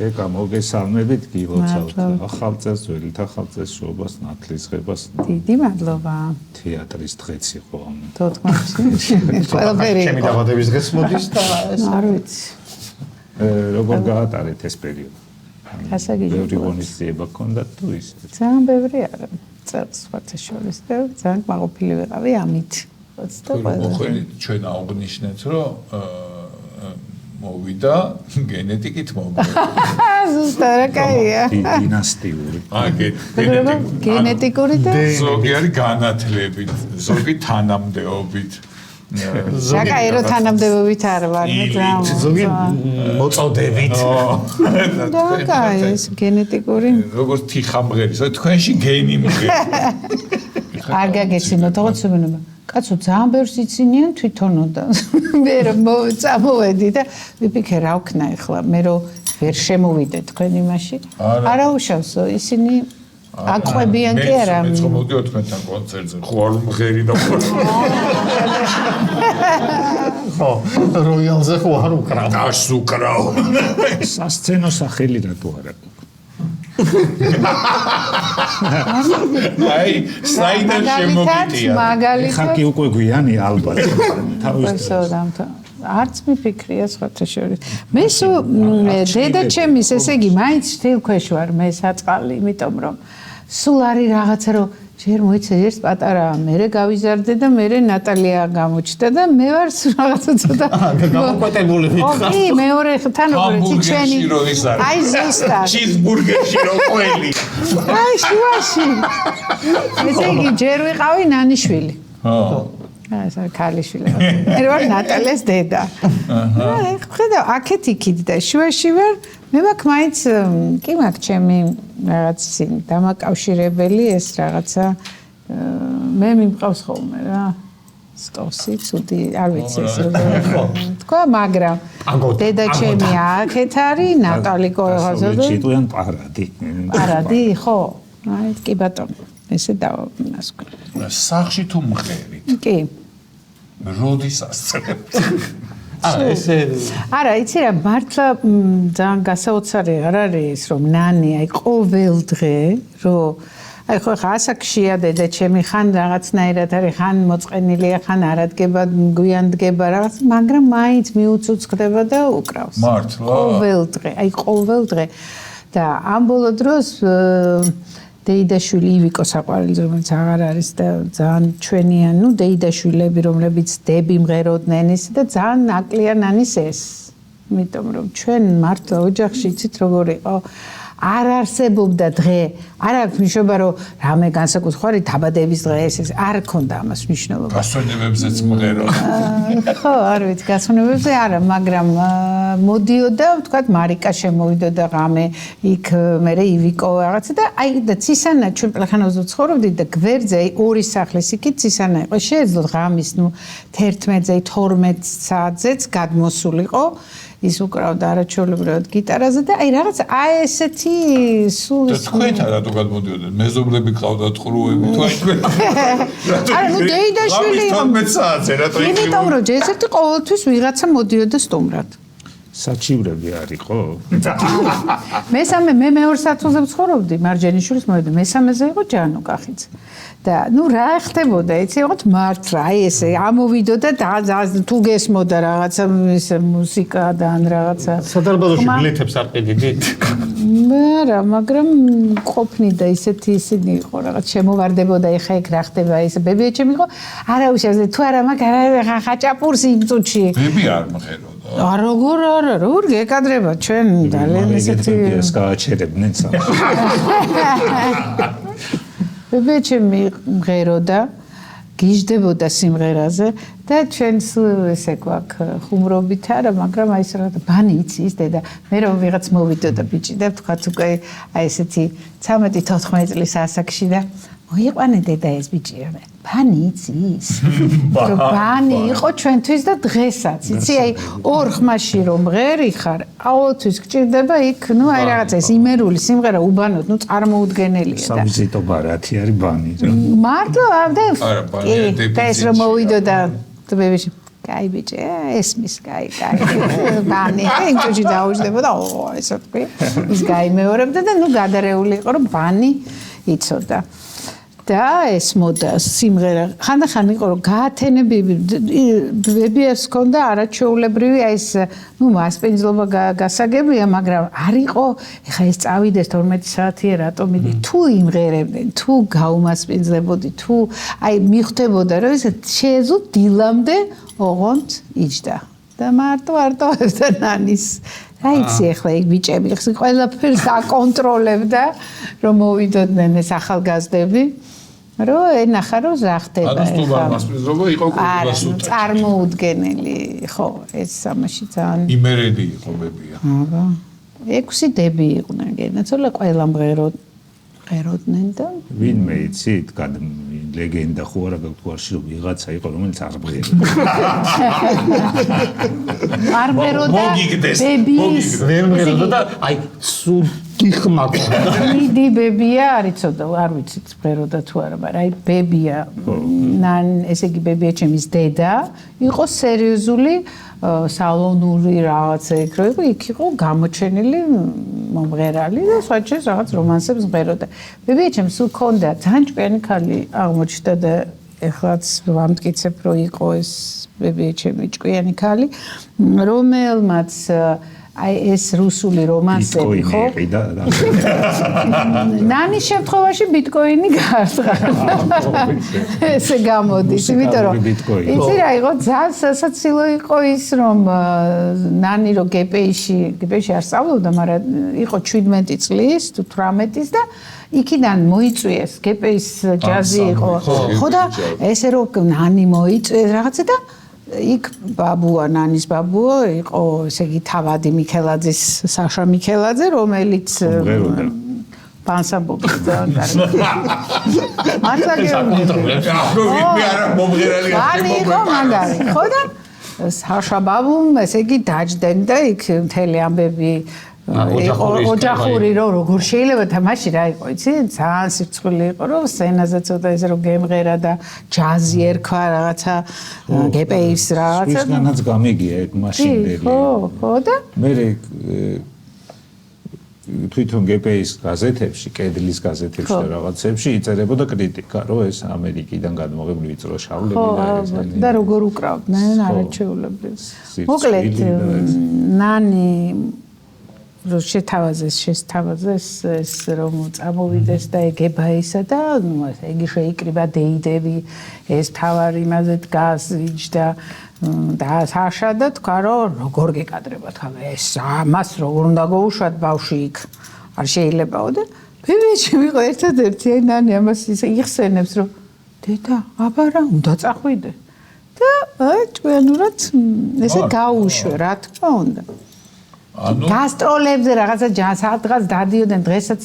ეკა მოგესალმებით გილოცავთ ახალ წელს, ძველი ახალწელსობას, ნათლისღებას. დიდი მადლობა. თეატრის დღეც იყო ამ. თოთხმეტში. ყველაფერი. ჩემი დაბადების დღეს მოდის და ეს არ ვიცი. როგორ გაატარეთ ეს პერიოდი? ბევრი ღონისძიება გქონდათ თუ ისე? ძალიან ბევრი არა. წელს საერთაშორისო და ძალიან მაყოფილი ვიყავი ამით. მოხდით ჩვენ აღვნიშნეთ რომ მოვიდა გენეტიკით მოვიდა. ზუსტად რა კაია. დინასტიური. გენეტიკური და ზოგი არის განათლებით, ზოგი თანამდებობით. საკაირო თანამდებობით არ ვარ ზოგი მოწოდებით. და კაი ეს გენეტიკური როგორც თიხამღერის, თქვენში გენი მღერი. არ გაგეცინოთ, როგორც უბრალოდ კაცო ძალიან ბევრს იცინიან თვითონო და მე რომ წამოვედი და ვიფიქრე რა ვქნა ახლა მე რომ ვერ შემოვიდე თქვენ იმაში არა უშავსო ისინი აყვებიან კი არა მე ხო მოდიო თქვენთან კონცერტზე ხო არ მღერი და ხო როიალზე ხო არ უკრავ დაშ უკრავ სასცენო სახელი რატო არა აი საიდან შემოგიტია ხა კი უკვე გვიანი ალბათ თავის არც მიფიქრია სხვათა შორის მე დედა ჩემის ესე იგი მაინც თილქვეშ ვარ მე საწყალი იმიტომ რომ სულ არის რაღაცა რომ ჯერ მოიცე ერთ პატარაა მე გავიზარდე და მე ნატალია გამოჩნდა და მე ვარ რაღაცა ცოტა გამოკვეტებული ვიქნა კი მეორე თანაბრები ჩვენი აი ზუსტად ჩიზბურგერში რო ყველი აი შუაში ესე იგი ჯერ ვიყავი ნანიშვილი ხო ეს ქალიშვილი მე ვარ ნატალიას დედა აი ხედავ აქეთ იქით და შუაში ვარ მე მაქვს მაინც კი მაქვს ჩემი რაღაც ისინი დამაკავშირებელი ეს რაღაცა მე მიმყავს ხოლმე რა სტოსი ცუდი არ ვიცი ეს თქვა მაგრამ დედა ჩემი აქეთ არის ნატალი კოღაზოდი ჩიტუიან პარადი ხო აი კი ბატონო ესე დავასკო სახში თუ მღერით კი როდის ასწრებთ არა იცი რა მართლა ძალიან გასაოცარი არ არის რომ ნანი აი ყოველ დღე რომ აი ხო ასაკშია დედა ჩემი ხან რაღაცნაირად არის ხან მოწყენილია ხან არადგება გვიან დგება რაღაც მაგრამ მაინც მიუწუწდება და უკრავს მართლა ყოველ დღე აი ყოველ დღე და ამ ბოლო დროს დეიდაშვილი ივიკო საყვარელი რომელიც აღარ არის და ძალიან ჩვენიან ნუ დეიდაშვილები რომლებიც დები მღეროდნენ ის და ძალიან ნაკლია ნანის ეს იმიტომ რომ ჩვენ მართლა ოჯახში იცით როგორ იყო არ არსებობდა დღე არ აქვს მნიშვნელობა რომ რამე განსაკუთრებული დაბადების დღე ეს არ ქონდა ამას მნიშვნელობა გასვენებებზეც მღერო ხო არ ვიცი გასვენებებზე არა მაგრამ მოდიოდა ვთქვათ მარიკა შემოვიდოდა ღამე იქ მე ივიკო რაღაცა და აი და ცისანა ჩვენ პლახანოვზე ცხოვრობდით და გვერდზე ორი სახლის იქით ცისანა იყო შეეძლოთ ღამის ნუ 11-ზე 12 საათზეც გადმოსულიყო ის უკრავდა არაჩვეულებრივად გიტარაზე და აი რაღაც აი ესეთი სულ და თქვენთან რატო გადმოდიოდნენ მეზობლები ყავდათ ყრუები თუ აი თქვენ არა ნუ დეიდაშვილი 12 საათზე რატო იმიტომ რომ ჯერჯერობით ყოველთვის ვიღაცა მოდიოდა სტუმრად საჩივრები არისო მესამე მე მეორე სათულზე ვცხოვრობდი მარჯანიშვილის მოვიდა მესამეზე იყო ჯანო კახიძე და ნუ რა ხდებოდა იცი ვიყოთ მართლა აი ესე ამოვიდოდა და თუ გესმოდა რაღაცა ეს მუსიკა და ან რაღაცა სადარბაზოში ბილეთებს არ ყიდიდით არა მაგრამ ყოფნიდა ისეთი ისინი იყო რაღაც შემოვარდებოდა ეხა იქ რა ხდება ეს ბებია ჩემი იყო არა უშავზე თუ არა მაგ ხაჭაპურს იმ წუთში ბები არ მღეროდა როგორ არა როგორ გეკადრება ჩვენ ძალიან ესეთი ეს გააჩერებდნენ ბებია ჩემი მღეროდა გიждდებოდა სიმღერაზე და ჩვენს ესე გვაქვს ხუმრობით არა მაგრამ აი ეს რა ბანი იცი ის დედა მე რომ ვიღაც მოვიდოდა ბიჭი და თქვა უკვე აი ესეთი 13-14 წლის ასაკში და მოიყვანე დედა ეს ბიჭი ბანი იცი ის რომ ბანი იყო ჩვენთვის და დღესაც იცი აი ორ ხმაში რომ მღერი ხარ ყოველთვის გჭირდება იქ ნუ აი რაღაცა ეს იმერული სიმღერა უბანოთ ნუ წარმოუდგენელია და სავიზიტო ბარათი არის ბანი რა მართლა და არა ბანი და ეს რომ მოვიდოდა ბებიში კაი ბიჭი ესმის კაი ბანი იმ წუთში დაუჯდებოდა ესე თქვი ის გაიმეორებდა და ნუ გადარეული იყო რომ ბანი იცოდა და ეს მოდა სიმღერა ხანდახან იყო რომ გაათენებები ბებიას ჰქონდა არაჩვეულებრივი აი ეს ნუ მასპინძლობა გასაგებია მაგრამ არ იყო ეხა ეს წავიდეს 12 საათია რატომ მიდი თუ იმღერებდნენ თუ გაუმასპინძლებოდი თუ აი მიხვდებოდა რომ ეს შეეძლო დილამდე ოღონდ იჯდა და მარტო და ნანის აიცი ახლა იქ ბიჭები ყველაფერს აკონტროლებდა რომ მოვიდოდნენ ეს ახალგაზრდები რომ ენახა რომ რა ხდება ანუ სტუმარ მასპინძლობა იყო არა კულტურასუტა. წარმოუდგენელი ხო ეს სამაში ძალიან იმერედი იყო ბებია. აბა 6 დები იყვნენ გენაცოლა ყველა მღეროდნენ და ვინმე იცით ლეგენდა ხო არა გაქუარში რომ ვიღაცა იყო რომელიც არ მღეროდა. არ მღეროდა მოგიგდეს, ბების ვერ მღეროდა და აი სუდი ხმაკო. დიდი ბებია არის ცოტა არ ვიცით მღეროდა თუ არა მაგრამ აი ბებია ესე იგი ბებია ჩემის დედა იყო სერიოზული სალონური რაღაცა იქ რო იყო იქ იყო გამოჩენილი მომღერალი და სხვაჩეს რაღაც რომანსებს მღეროდა ბებია ჩემს სულ ქონდა ძალიან ჭკვიანი ქალი აღმოჩნდა და ეხლაც ვამტკიცებ რომ იყო ეს ბებია ჩემი ჭკვიანი ქალი რომელმაც აი ეს რუსული რომანსები ხო? ნანის შემთხვევაში ბიტკოინი გაარსღა. ესე გამოდის, იმიტომ რომ იცი რა იყო, ძალიან სასაცილო იყო ის რომ ნანი რო გპ-ში არ სწავლობდა, მაგრამ იყო 17 წლის თუ 18-ის და იქიდან მოიწვიეს გპ-ის ჯაზი იყო. ხო და ესე რომ ნანი მოიწვიეს რაღაცა და იქ ბაბუა ნანის ბაბუა იყო ესე იგი თავადი მიქელაძის საშა მიქელაძე რომელიც პანსამბობს ძალიან კარგი მართლა გეუბნები არა მომღერალი იყო მაგარი ხო და საშა ბაბუმ ესე იგი დაჯდნენ და იქ მთელი ამბები ოჯახური რომ როგორ შეიძლება და მაშინ რა იყო იცი ძალიან სირცხვილი იყო რომ სცენაზე ცოტა ესე რომ გემღერა და ჯაზი ერქვა რაღაცა გპ-ის რაღაცა სხვისგანაც გამიგია ეგ მაშინდელი ხო და მე თვითონ გპ-ის გაზეთებში კედლის გაზეთებში და რაღაცებში იწერებოდა კრიტიკა რომ ეს ამერიკიდან გადმოღებული ვიწრო შავლები და ეს და როგორ უკრავდნენ არაჩვეულებებს მოკლედ ნანი რო შეთავაზეს ეს რომ წამოვიდეს და ეგება ისა და იგი შეიკრიბა დეიდები ეს თავარ იმაზე დგას იჯდა და საშა და თქვა რომ როგორ გეკადრებათ ხა ეს ამას როგორ უნდა გაუშვათ ბავში იქ არ შეიძლებაო და ბებიაჩი ვიყო ერთადერთი აი ნანი ამას იხსენებს რომ დედა აბა რა უნდა წახვიდე და აი ჭკვიანურად ესე გაუშვე რა თქმა უნდა ანუ გასტროლებზე რაღაცა სადღაც დადიოდნენ დღესაც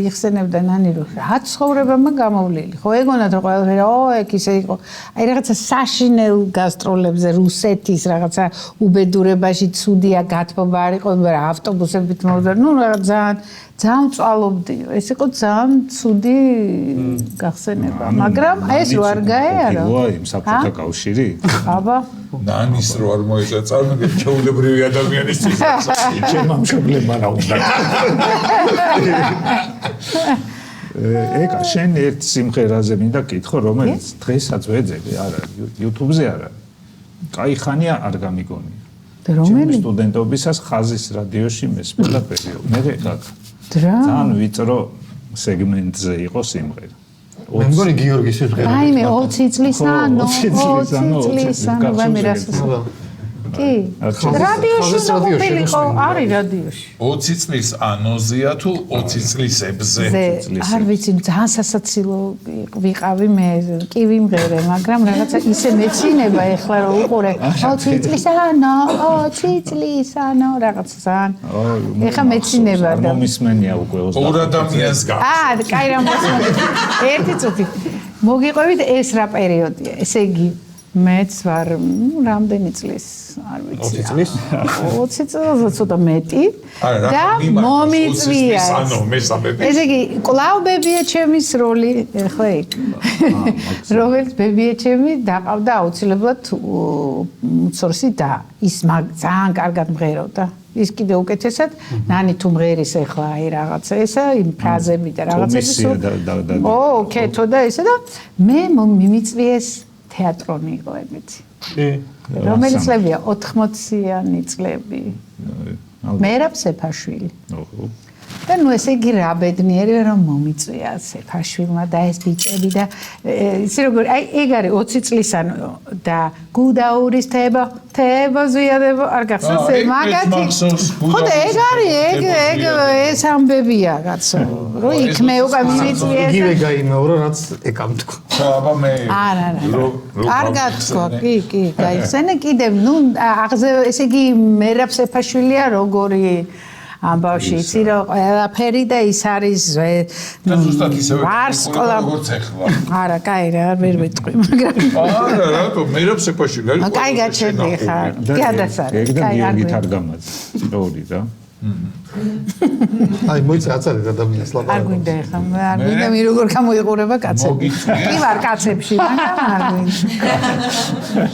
იხსენებდა ნანი რომ რა ცხოვრებამა გამოვლილი ხო ეგონათ რომ ყველაფერი ეგ ისე იყო აი რაღაცა საშინელ გასტროლებზე რუსეთის რაღაცა უბედურებაში ცუდია გათბობა არ იყო მაგრამ ავტობუსებით მოვიდა ნუ რაღაც ძალიან წვალობდიო ეს იყო ძალიან ცუდი გახსენება მაგრამ ეს რო არ გაეარო იმ საფრთხე კავშირი აბა ნანის რო არ მოეწა წარმოგიდგენთ ჩეულებრივი ადამიანისთვის ჩემ ამშობლებმა რა უნდა ეგა შენ ერთ სიმღერაზე მინდა კითხო რომელიც დღესაც ვეძები არა YouTube-ზე არა კაი ხანია არ გამიგონია რომელი სტუდენტობისას ხაზის რადიოში მესმოდა პერიოდი მე ეგ ძალიან ვიწრო სეგმენტზე იყო სიმღერა. მე მგონი გიორგის სიმღერა. აი მე 20 წლისანო, 20 წლისანო ვამირას. კი. რადიოში იყო, არის რადიოში. 20 წლის ანოზია თუ 20 წლისებზე? არ ვიცი, ძალიან სასაცილო ვიყავი მე, კი ვიმღერე, მაგრამ რაღაცა ისე მეცინება ეხლა რომ უყურე 20 წლისანო, 20 წლისანო რაღაცა ძალიან. ეხლა მეცინება და მომისმენია უკვე 20. ორ ადამიანს გაქვს. კაი რა მოსმენთ. ერთი წუთი. მოგიყვებით ეს რა პერიოდია, ესე იგი მეც ვარ რამდენი წლის არ ვიცი 20 წლის 20 წელს ცოტა მეტი და მომიწვია ესე იგი კლავ ბებია ჩემის როლი ხო იქ რომელიც ბებია ჩემი დაყავდა აუცილებლად მუცორსი და ის ძალიან კარგად მღეროდა ის კიდე უკეთესად ნანი თუ მღერის ახლა აი რაღაცა ესა იმ ფრაზები და რაღაცები ო კეთო და ესა და მე მიმიწვიეს თეატრონი იყო ეგეთი. რომელიც წლებია 80-იანი წლები. მერაბ სეფაშვილი. და ნუ ესე იგი რა ბედნიერი რომ მომიწვია სეფაშვილმა და ეს ბიჭები და იცი როგორ აი ეგ არის 20 წლისან და გუდაურის თეება ზიადება არ გახსოვს მაგათი ხო და ეგ არის ეგ ეს ამბებია კაცო რომ იქ მე უკვე მიმიწვია იგივე გაიმეორო რაც ეკამ თქვა აბა მე არა კარგად თქვა კი გაიხსენე კიდევ ნუ ესე იგი მერაბ სეფაშვილია როგორი ამბავში იცი რომ ყველაფერი და ის არის და ზუსტად ისევე როგორც ეხლა არა კაი რა ვერ ვიტყვი მაგრამ არა რატო მერაბ სეფაშვილი არის კაი გაჩერდი ხარ კი ადასარი ეგ და გიორგი თარგამაძე სწორი რა აი მოიცა აცარი ადამიანს არ გვინდა ხა არ გვინდა მე როგორ გამოიყურება კაცები კი ვარ კაცებში მაგრამ არ გვინდა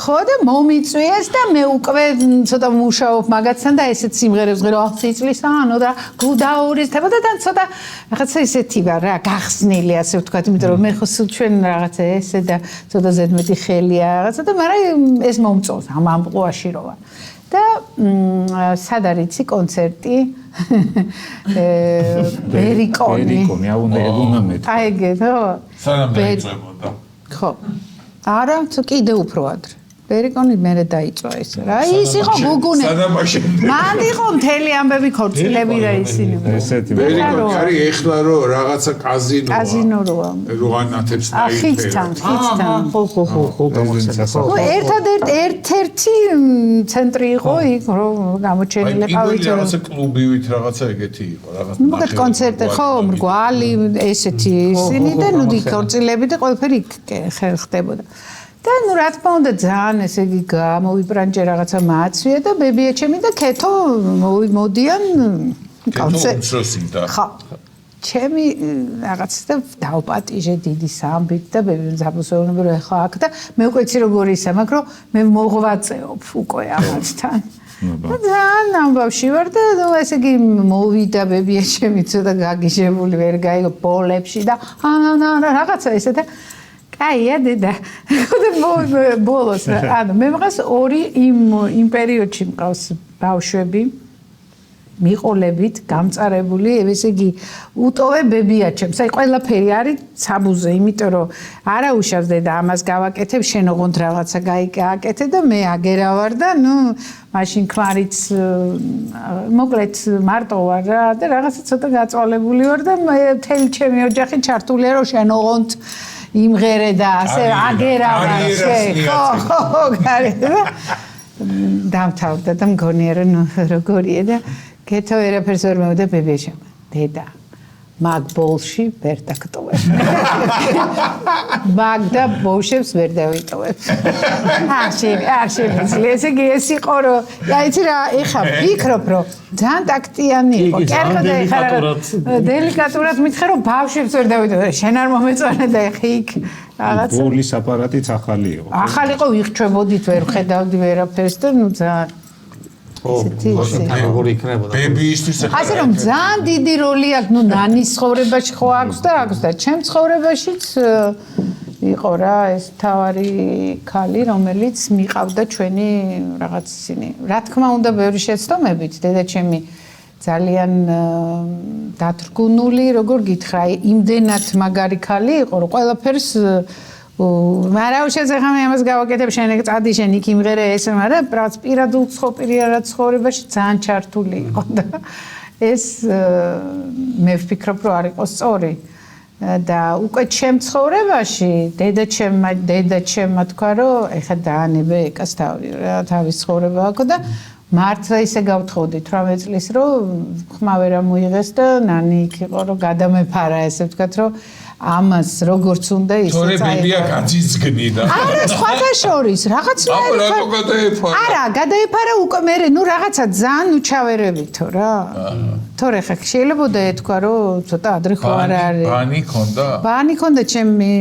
ხო და მომიწვიეს და მე უკვე ცოტა მუშაობ მაგათთან და ესეთ სიმღერებს ღერო 10 წლის ანუ და გუდაურის თემა და ცოტა რაღაცა ისეთი ვარ რა გახსნილი ასე ვთქვათ იმიტომ რომ მე ხო სულ ჩვენ რაღაცა ესე და ცოტა ზედმეტი ხელია რაღაცა და მაგრამ ეს მომწონს ამ ამყუაში რო ვარ და სად არის კონცერტი ბერიკონი აუ უნდა მე აი ეგ ხო სანამ დაიწყებოდა ხო არა თუ კიდე უფრო ადრე ბერიკონი მერე დაიწყო ეს რა ის იყო გუგუნე მან იყო მთელი ამბები ქორწილები და ისინი ესეთი ბერიკონი არის ეხლა რომ რაღაცა კაზინო რო ანათებს ხიცთან ხო გამოსცემ ხო ერთ-ერთი ცენტრი იყო იქ რომ გამოჩენილი ყავით რაღაცა კლუბივით რაღაცა ეგეთი იყო რაღაც მაგათ კონცერტი ხო მრგვალი ესეთი ისინი და ნუ ქორწილები და ყველაფერი ხდებოდა და ნუ რა თქმა უნდა ძალიან ესე იგი გამოვიბრანჭე რაღაცა მაცვია და ბებიაჩემი და ქეთო მოდიან კონცერტში და ხო ჩემი რაღაც და დავპატიჟე დიდი სამბით და ზაფხულობრივ ახლა აქ და მე უკვე იცი როგორი ისა მაგრამ რომ მე მოღვაწეობ უკვე ამათთან და ძალიან ამბავში ვარ და ესე იგი მოვიდა ბებიაჩემი ცოტა გაგიჟებული ვერ გაიგო პოლებში და რაღაცა ესე და აია დედა ხოდა ბოლოს ანუ მე მყავს ორი იმ პერიოდში მყავს ბავშვები მიყოლებით გამწარებული ესე იგი უტოვე ბებიაჩემს აი ყველაფერი არის საბუზე იმიტომ რომ არა უშავს დედა ამას გავაკეთებ შენ ოღონდ რაღაცა გააკეთე და მე აგერავარ და ნუ მაშინ ქმარიც მოკლედ მარტო ვარ რა და რაღაცა ცოტა გაწვალებული ვარ და მთელი ჩემი ოჯახი ჩართულია რომ შენ ოღონდ იმღერე და ასე აგერავარ ხო გარეთ დამთავრდა და მგონია რომ როგორია და კეთო ერაფერს ვერ მევდა ბებიაჩემ დედა მაგ ბოლში ვერ დაგტოვებ მაგ და ბოშებს ვერ დავიტოვებ არ შემიძლია ესე იგი ეს იყო რომ იცი რა ეხა ფიქრობ რომ ძალიან ტაქტიანი იყო კერხა და ეხა დელიკატურად მითხრა რომ ბავშვებს ვერ დავიტოვებ შენ არ მომეწონა და ეხა იქ რაღაც ბოლის აპარატიც ახალი იყო ახალი იყო ვიხჩვებოდით ვერ ხედავდი ვერაფერს და ნუ ძალიან როგორი იქნებოდა ბებიისთვის ასე რომ ძალიან დიდი როლი აქვს ნუ ნანის ცხოვრებაში ხო აქვს და ჩემ ცხოვრებაშიც იყო რა ეს თავარი ქალი რომელიც მიყავდა ჩვენი რაღაც ისინი რა თქმა უნდა ბევრი შეცდომებით დედაჩემი ძალიან დათრგუნული როგორ გითხრა იმდენად მაგარი ქალი იყო რომ ყველაფერს მაგრამ შეიძლება მე ამას გავაკეთებ შენ ეგ წადი შენ იქ იმღერე ესე მაგრამ რაც პირად უცხოპირად ცხოვრებაში ძალიან ჩართული იყო და ეს მე ვფიქრობ რომ არ იყო სწორი და უკვე ჩემ ცხოვრებაში დედაჩემმა თქვა რომ ეხა დაანებე ეკას თავის ცხოვრება აქვს და მართლა ისე გავთხოვდით 18 წლის რომ ხმა ვერ მოიღეს და ნანი იქ იყო რომ გადამეფარა ესე ვთქვათ რომ ამას როგორც უნდა ისე თორე ბებია გაძიძგნიდა არა სხვათა შორის რაღაცნაირად აბა რატო გადაეფარა არა გადაეფარა უკვე მე ნუ რაღაცა ძალიან უჩავერებითო რა თორე ხა შეიძლება ეთქვა რომ ცოტა ადრე ხო არ არის ბანი ქონდა ჩემი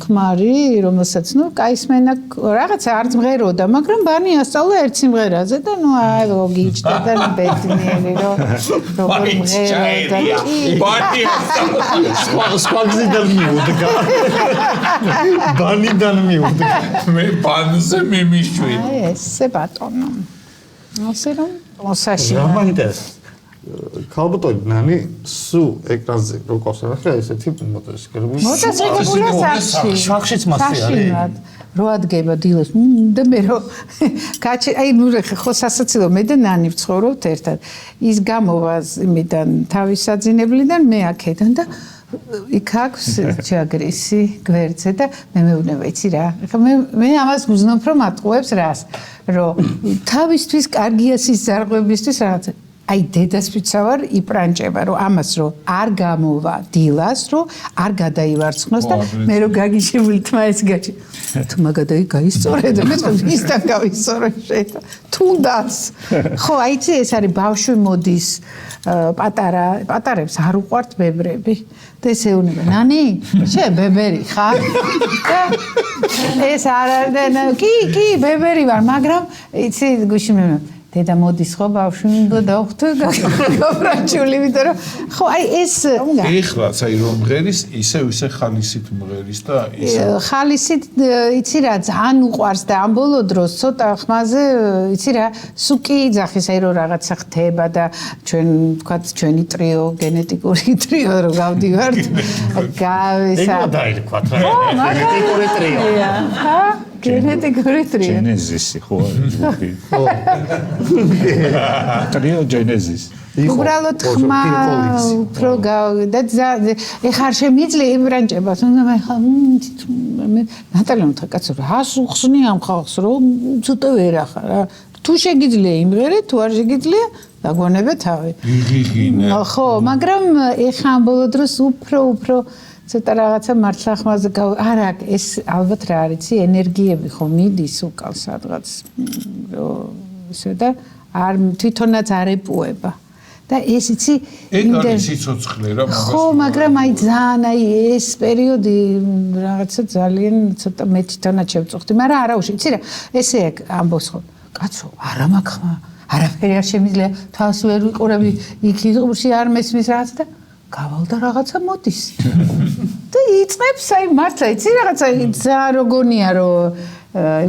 ქმარი რომელსაც ნუ კაისმენა რაღაცა არ ძმღეროდა მაგრამ ბანი ასწავლა ერთ სიმღერაზე და ნუ აი გიჩდა და ბედნიერი რომ როგორ მღეროდა ბანი სხვა გზიდან მიუდგა ბანიდან მიუდგა მე ბანზე მიმიშვი აი ესე ბატონო ასე რომ მოსაში რა მაგიტეს ქალბატონი ნანი სულ ეკრანზე როგორც ახლა ესეთი მოტოციკლებია. მოტოციკლებია სახშიც მასე არის. რო ადგება დილოს და მე რო კაჩი აი ნუ ხო სასაცილო მე და ნანი ვცხოვრობთ ერთად ის გამოვა იმიდან თავის საძინებლიდან მე აქედან და იქ აქვს ჯაგრისი გვერდზე და მე მეუბნება იცი რა ხა მე ამას გძნობ რომ ატყუებს რას რომ თავისთვის კარგია ის ზარღვებისთვის რაღაცა აი დედას ვიცავარ იპრანჭება რომ ამას რომ არ გამოვა დილას რომ არ გადაივარცხნოს და მე რომ გაგიჟებული თმა ეს გაჩი თუ მაგადაი გაისწორე და მე ისთან გავისწორე შეიძლება თუნდაც ხო აიცი ეს არის ბავშვი მოდის პატარებს არ უყვართ ბებრები და ეს ეუბნება ნანი შე ბებერი ხარ და ეს არ არის კი ბებერი ვარ მაგრამ იცი გუშინ მე დედა მოდის ხო ბავშვი მინდო დავხვდე გაბრაჭული ვიდრე რომ ხო აი ეს ეხლა აი რომ მღერის ისე ხალისით მღერის და ისე ხალისით იცი რა ძალიან უყვარს და ამ ბოლო დროს ცოტა ხმაზე იცი რა სუკი ძახის აი რომ რაღაცა ხდება და ჩვენ ვთქვათ ჩვენი ტრიო გენეტიკური ტრიო რომ გავდივართ ესა დაირქვათ რა გენეტიკური ტრიო ხა გენეტიკური ტრიო ჯენეზისი ხო ხო ტრიო ჯენეზის უბრალოდ ხმა უფრო და ეხლა არ შემიძლია იბრანჭება თუნდაც მე ნატალია თქვა კაცო რას უხსნი ამ ხალხს რომ ცოტა ვერ ახარ რა თუ შეგიძლია იმღერე თუ არ შეგიძლია დაგვანებე თავი ხო მაგრამ ეხლა ამ ბოლო დროს უფრო ცოტა რაღაცა მართლა ხმაზე არა ეს ალბათ რა არის ენერგიები ხო მიდის უკალ სადღაც ისე და არ თვითონაც არ ეპუება და ეს იცი იმდენ სიცოცხლე რა მაგას ხო მაგრამ აი ძალიან აი ეს პერიოდი რაღაცა ძალიან ცოტა მე თვითონაც შევწუხდი მაგრამ არა უშ იცი რა ესე ამბობს ხო კაცო არა მაქვს ხმა არაფერი არ შემიძლია თავს ვერ ვიყურები იქ იღურში არ მესმის რაღაც და გავალ და რაღაცა მოდის და იწებს აი მართლა იცი რაღაცა ძალიან როგორია რომ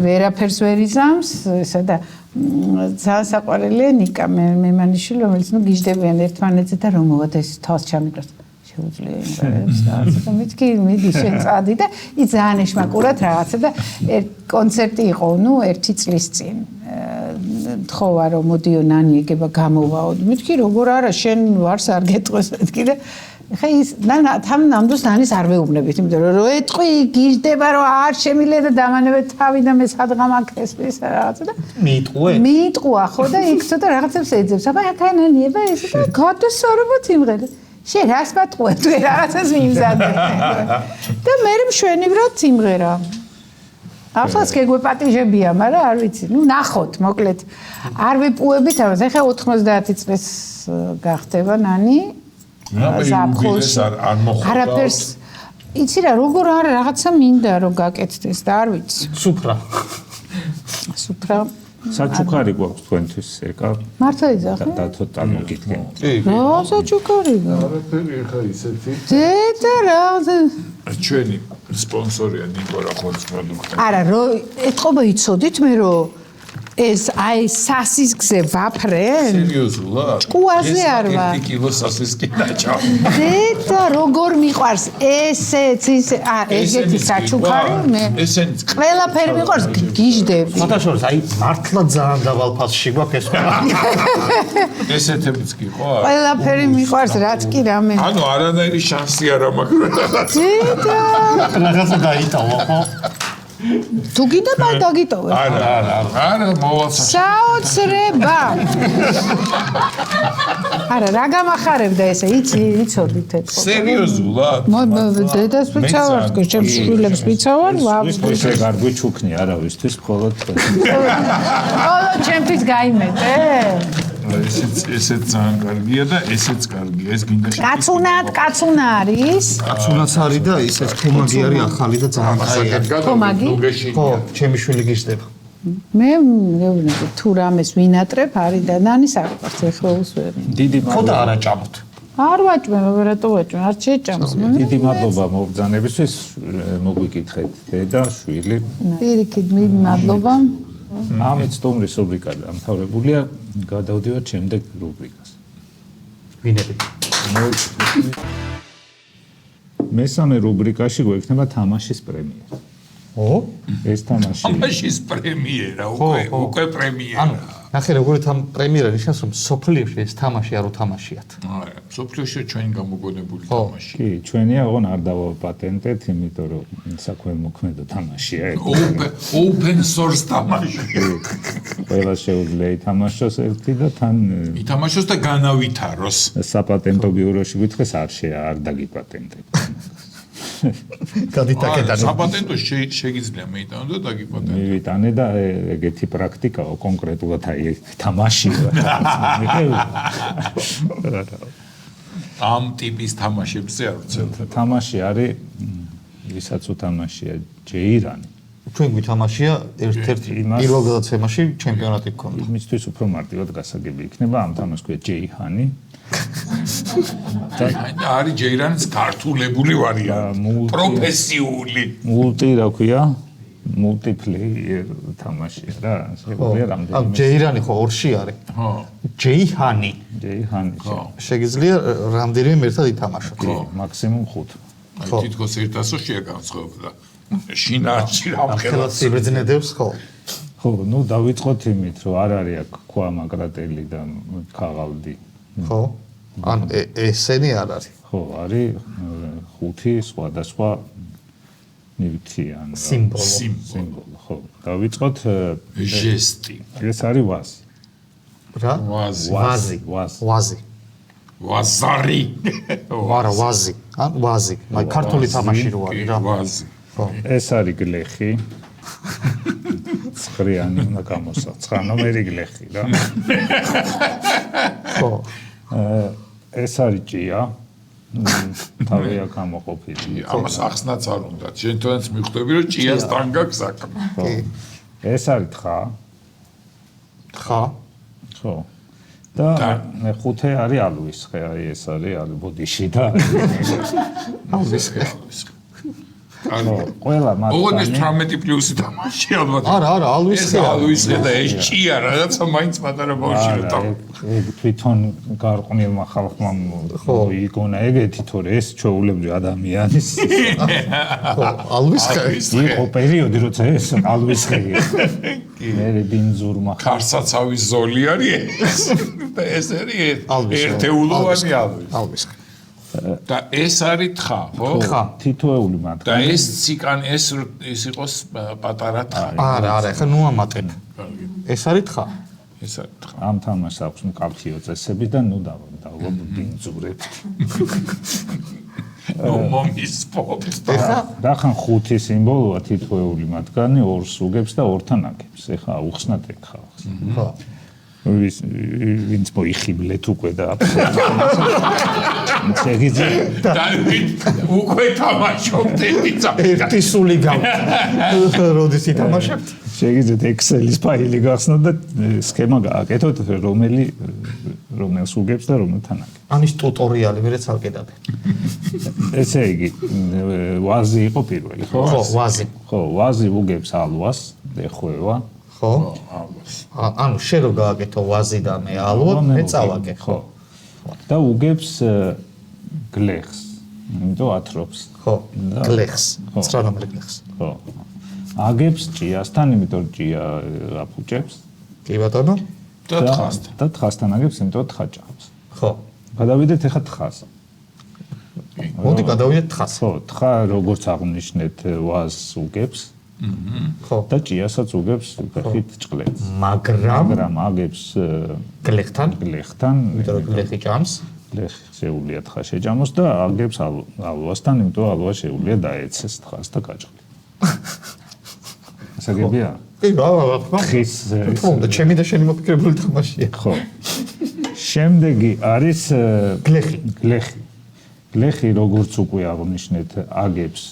ვერაფერს ვერ იზამს ესა და ძალიან საყვარელია ნიკა მემანიშვილი რომელიც ნუ გიждდებიან ერთმანეთზე და რომ მოვა და ეს თავს ჩამიგროს შეუძლია იმღერებს და მეთქი მიდი შენ წადი და ი ძალიან ეშმაკურად რაღაცა და კონცერტი იყო ნუ 1 წლის წინ თხოვა რომ მოდიო ნანი ეგება გამოვაო მეთქი როგორ არა შენ ვარს არ გეტყვეს მეთქი და ხა ის თან ნამდვილს ნანის არ ვეუბნებით იმიტომ რომ ეტყვი გიждდება რომ არ შემიძლია და დამანებეთ თავი და მე სადღამ აქეს ის რაღაცა და მიიტყუა ხო და იქ ცოტა რაღაცებს ეძებს აბა აქა ნანი აბა ეს და გადასარობოთ იმღერე შენ რას მატყუე თუ რაღაცას მიმზადე და მე მშვენივრად იმღერა ახლა გეგვეპატიჟებია მაგრამ არ ვიცი ნუ ნახოთ მოკლედ არ ვიპუებით ამას ახლა 90 წლის გახდება ნანი ზაფხულში არაფერს იცი რა როგორ არა რაღაცა მინდა რომ გაკეთდეს და არ ვიცი სუფრა საჩუქარი გვაქვს თქვენთვის ეკა მართლა იძახე და ცოტა მოგიდგენ რა საჩუქარი არაფერი ხა ისეთი დედა რა ჩვენი სპონსორია ნიკორა ხორცს პროდუქტი არა რო ეთყობა იცოდით მე რომ ეს აი სასის გზე ვაფრენ სერიოზულად ჭკუაზე არ ვარ 1 კილო სასის კი დაჭა დედა როგორ მიყვარს ესეც ისე ეგეთი საჩუქარი მე ესენიც ყველაფერი მიყვარს გიждდები ფოტოშორს აი მართლა ძალიან დავალ ფასში გვაქვს ეს ესეთებიც კი ხო ყველაფერი მიყვარს რაც კი რამე ანუ არანაირი შანსი არ მაქვს დედა რაღაცა დაიტოვა ხო თუ გინდა მაგ დაგიტოვე არა მოვალსა საოცრება არა რა გამახარებდა ესე იცოდით ეთქო სერიოზულად დედას ვიცავარ ჩემს შვილებს ვიცავარ ისე გარგვი ჩუქნი არავისთვის მხოლოდ ხოლო ჩემთვის გაიმეტე ესეც ძალიან კარგია და ესეც კარგია ეს გინდა კაცუნა არის კაცუნაც არის და ისეთ თომაგი არის ახალი და ძალიან ახალია თომაგი ხო ჩემი შვილი გიждდება მე მეუბნები თუ რამეს ვინატრებ არის და ნანის არ ვიყავს ეხლა უსვერი დიდი ხო და არა ჭამოთ არ ვაჭმე რატო ვაჭმე არ შეჭამს დიდი მადლობა მოგზანებისთვის მოგვიკითხეთ დედა შვილი პირიქით მადლობა ამით სტუმრის რუბრიკა დამთავრებულია გადავდივართ შემდეგ რუბრიკას ვინები? მესამე რუბრიკაში გვექნება თამაშის პრემიერა. ო? ეს თამაში თამაშის პრემიერა, უკვე პრემიერა. ანუ ნახე როგორი პრემიერა ნიშნავს რომ სოფლიოში ეს თამაში არ უთამაშიათ. არა, სოფლიოში ჩვენი გამოგონებული თამაში. კი, ჩვენია ოღონ არ დავაპატენტეთ, იმიტომ რომ საქველმოქმედო თამაშია. Open source თამაში. ყველა შეუძლია ითამაშოს ერთი და თან ითამაშოს და განავითაროს. საპატენტო ბიუროში გითხეს არ დაგიპატენტებ. გადიტაკეთან. საპატენტო შეგიძლია მეიტანო და დაგიპატენტო. მივიტანე და ეგეთი პრაქტიკაო კონკრეტულად აი თამაში. ამ ტიპის თამაშებზე არ ვცელთ. თამაში არის ვისაც უთამაშია ჯეირანი. ჩვენ გვითამაშია ერთ-ერთ პირველ გადაცემაში ჩემპიონატი გქონდა. იმისთვის უფრო მარტივად გასაგები იქნება ამ თამაშს ქვია ჯეიჰანი. არის ჯეირანის ქართულებული ვარიანტი. პროფესიული. მულტი რა ქვია? მულტიპლეიერ თამაშია რა. შეგვიძლია რამდენი. ამ ჯეირანი ხო ორში არის. ხო. ჯეიჰანი. ჯეიჰანი. შეგიძლია რამდენიმე ერთად ითამაშოთ. ხო, მაქსიმუმ 5. აი თითქოს 100-ო შეაგანცხოვდა. შინაარსი რამხელად სიბრძნედებს ხო? ხო, ნუ დავიწყოთ იმით, რომ არ არის აქ ქვა მაგრატელი და ქაღალდი. ხო? ან ესენი არ არის. ხო, არის 5 სხვადასხვა ნივთიან სიმბოლო. ხო, დავიწყოთ ჟესტი. ეს არის ვაზი. რა? ვაზი. ვაზი. ვაზარი. ვარა ვაზი. ან ვაზი. მაგ ქართული თამაში რო არის რა. ვაზი. ხო. ეს არის გლეხი. ცხრიანი უნდა გამოსა. 9 ნომერი გლეხი რა. ხო. ეს არის ჭია. თავი აქ ამოყოფილი. ამას ახსნაც არ უნდა. შენ თვითონაც მიხვდები რომ ჭიასთან გაქვს საქმე. კი. ეს არის თხა. თხა. ხო. და მეხუთე არის ალვის ხე, აი ეს არის ბოდიში და ალვის ხე. ყველა მათ ოღონდ ეს 18+ თამაში ალბათ. არა, ალვის ხე. ალვის ხე და ეს ჭია რაღაცა მაინც პატარა ბავშვი რო თავ. თვითონ გარყვნილმა ხალხმა იგონა ეგეთი, თორე ეს ჩვეულებრივი ადამიანის ხო, ალვის ხე. იყო პერიოდი, როცა ეს ალვის ხე მე ბინზურმა ქარსაცავის ზოლი არის და ეს არის ერთეულოვანი ალვის ხე. და ეს არის თხა, ხო? თხა, თითოეული მათგანი. და ეს ციკან ეს იყოს პატარა თხა. არა, ხა ნუ ამატებ. ეს არის თხა. ეს არის თხა. ამ თამაშს აქვს მკაფიო წესები და ნუ დავბინძურებთ. ნუ მომისპობთ. და ხან 5 სიმბოლოა თითოეული მათგანი, 2 უგებს და 2-თან აკებს. ეხა უხსნათ ეგ ხალხს. ხო. ვინც მოიხიბლეთ უკვე და შეგიძლია უკვე თამაშობთ ერთი სული გაქვს. როდის ითამაშებთ? შეგიძლიათ Excel-ის ფაილი გახსნათ და სქემა გააკეთოთ, რომელს უგებს და რომელთან აკეთებს. ამის ტუტორიალი მერეც არ გედადე. ესე იგი, ვაზი იყო პირველი, ხო? ხო, ვაზი. ხო, ვაზი უგებს ალვას, ეხვევა. ხო? ანუ შენ რო გააკეთო ვაზი და მე ალვა, მე წავაგე. ხო. და უგებს გლეხს, იმიტომ ათრობს. ხო, გლეხს, 9 ნომერი გლეხს. ხო. აგებს ჭიასთან, იმიტომ ჭია აფუჭებს. კი ბატონო. და თხასთან. და თხასთან აგებს, იმიტომ თხა ჭამს. ხო. გადავიდეთ ახლა თხას. მოდი გადავიდეთ თხას. ხო, თხა როგორც აღნიშნეთ, ვაზს უგებს. ხო. და ჭიასაც უგებს ფეხით ჭყლეთს. მაგრამ აგებს გლეხთან, იმიტომ რომ გლეხი ჭამს. გლეხი შეუძლია თხა შეჭამოს და აგებს ალვასთან, იმიტომ რომ ალვა შეუძლია დაეცეს თხას და გაჭყლი. საგებია? კი, რა. ხის თქო, ჩემი და შენი მოფიქრებული თამაშია. ხო. შემდეგი არის გლეხი. გლეხი როგორც უკვე აღნიშნეთ, აგებს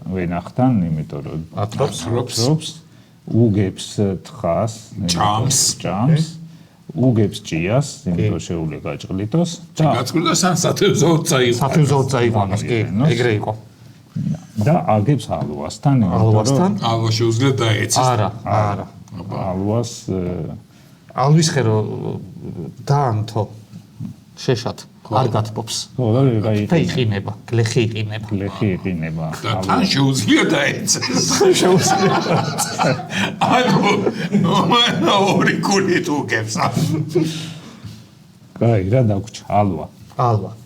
ვენახთან, იმიტომ რომ ათრობს, უგებს თხას, ჭამს, უგებს ჭიას, იმიტომ შეუძლია გაჭყლიტოს და გაჭყლიტოს ან სათევზოცა იყო. სათევზოცა იყო ამას, კი, ეგრე იყო. და აგებს ალვასთან, ალვა შეუძლია დაეცეს. არა. ალვას ალვის ხე რო დაანთო შეშად არ გათბობს. ხო, რა და იყინება, გლეხი იყინება. გლეხი იყინება. და თან შეუძლია დაეცეს. შეუძლია. ანუ ორი კულით უგებს. კაი, რა დაგვრჩა? ალვა. ალვა.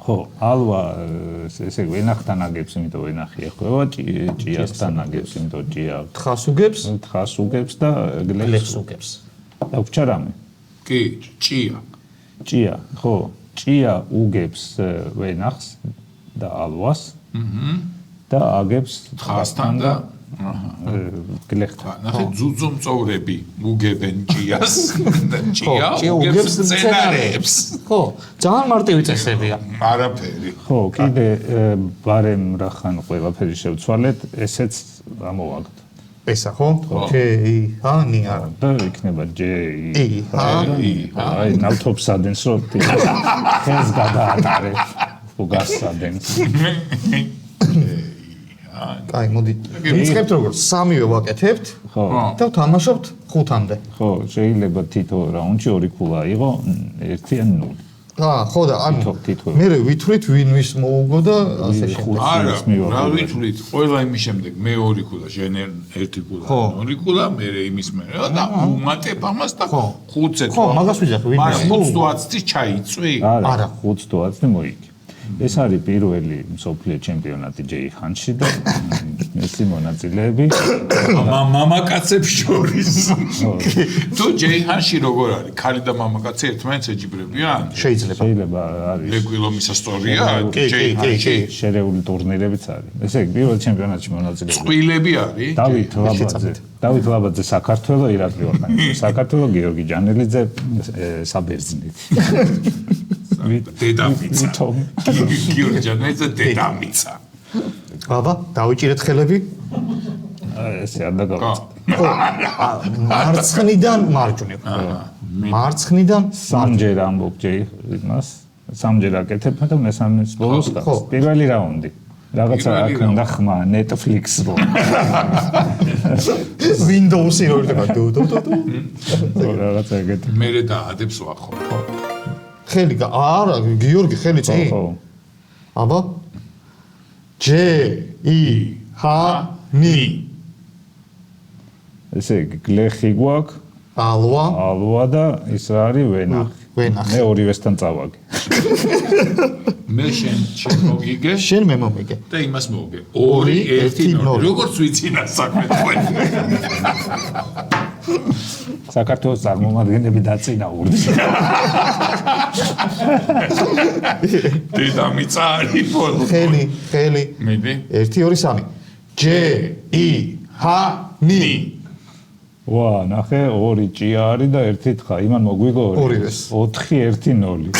ხო, ალვა ესე ვენახთან აგებს, იმიტომ ვენახი ეხვევა, ჭიასთან აგებს, იმიტომ ჭია თხას უგებს, თხას უგებს და გლეხს უგებს. დაგვრჩა რამე? კი, ჭია. ჭია, ხო, ჭია უგებს ვენახს და ალვას. და აგებს თხასთან და გლეხთან. ნახე, ძუძუმწოვრები უგებენ ჭიას და ჭია ჭია უგებს მცენარეებს. ხო, ძალიან მარტივი წესებია. არაფერი. ხო, კიდე ბარემ რახან ყველაფერი შევცვალეთ, ესეც ამოვაგდ. ესა ხო? ჯეი-ჰანი არა. და იქნება ჯეი. აი, ნავთობსადენს რო ხეს გადაატარე, უგასადენს. აი, მოდი. ვიწყებთ როგორ? სამივე ვაკეთებთ. ხო. და ვთამაშობთ 5-მდე. ხო, შეიძლება თითო რაუნდში 2 ქულა იყო, 1 ან 0. ხო და ანუ მე ვითვლით ვინ ვის მოუგო და ასე შემდეგ. არა, რა ვითვლით? ყველა იმის შემდეგ მე 2 ქულა, შენ 1 ქულა, 2 ქულა, მე იმის მერე და უმატებ ამას და 5-ზე. ხო, მაგას ვიძახ, ვინ მას 5-20-ის ჩაიწვი? არა, 5-20-ზე მოიგე. ეს არის პირველი მსოფლიო ჩემპიონატი ჯეი-ჰანში და მისი მონაწილეები მამაკაცებს შორის. თუ ჯეი-ჰანში როგორ არის? ქალი და მამაკაცი ერთმანეთს ეჯიბრებიან? შეიძლება არის. რეგულომის ისტორია ჯეი-ჰანში შერეული ტურნირებიც არის. ესე იგი, პირველ ჩემპიონატში მონაწილეები. წყვილები არის? დავით ლაბაძე საქართველოს, ირაკლი ვახანიძე საქართველოს, გიორგი ჯანელიძე საბერძნეთი. დედამიცა. გიორგი ჯანელიძე დედამიცა. აბა, დავიჭირეთ ხელები. ესე არ დაგავიწყდა. ხო, მარცხნიდან მარჯვნივ. მარცხნიდან სამჯერ ამბობ იმას, სამჯერ აკეთებ და მესამეს ბოლოს გახს. პირველი რაუნდი. რაღაცა აქ ნახმა Netflix-ro. Windows-ი რო ერთად დუ. რაღაცა ეგეთი. მე დაადებს ვახო. ხელი არა, გიორგი ხელი წი? ხო. აბა. ჯეი-ჰანი. ესე იგი, გლეხი გვაქვს, ალვა და ის რა არის ვენახი. მე ორივესთან წავაგე. მე შენ მოგიგე? შენ მე მომიგე. და იმას მოგე. 2-1-0. როგორც ვიცინა საქმე თქვენ. საქართველოს წარმომადგენლები დაწინაურდნენ. დედამიცა არის ბოლო. ხელი. მიდი. 1-2-3. ჯეი-ჰანი. ვა, ნახე, 2 ჭია არის და 1 თხა. იმან მოგვიგო 4-1-0.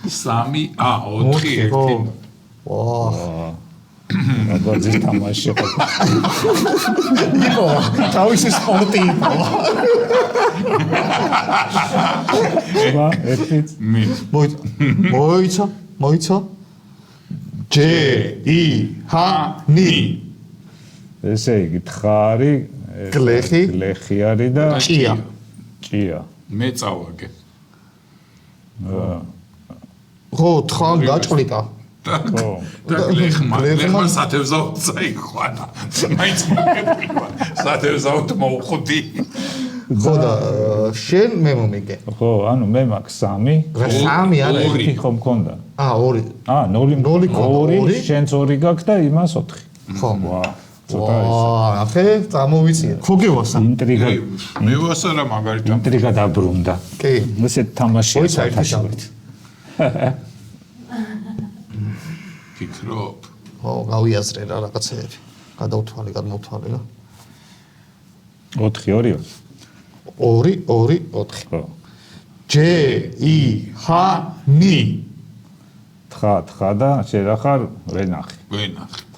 3-4-1. ვა. აბაძის თამაში იყო. იყო, თავისი სპორტი იყო. ვა, 1 მოიცა. ჯეი-ჰანი. ესე იგი, თხა არის, გლეხი არის და ჭია. მე წავაგე. ხო, თხან გაჭრიტა. ხო. და გლეხმა სათევზაოდ წაიხვანა. მაინც მოგებია. სათევზაოდ მოუხდი. ხო და შენ მე მომიგე. ხო, ანუ მე მაქვს 3. 3 არა, 2 ხომ მქონდა? 2. 0 2 შენც 2 გაქვს და იმას 4. ხო. ვა. ახე წამოვიწია. ხო გევასა. ინტრიგა. მე ვასარა მაგალითად. ინტრიგა დაბრუნდა. კი. ესე თამაშია საერთაშორისო. ფიქრობ. ხო, გავიაზრე რა რაღაცეები. გადავთვალე რა. 4-2. 2-2-4. ხო. ჯეი-ჰანი. თხა და შერახარ ვენახი.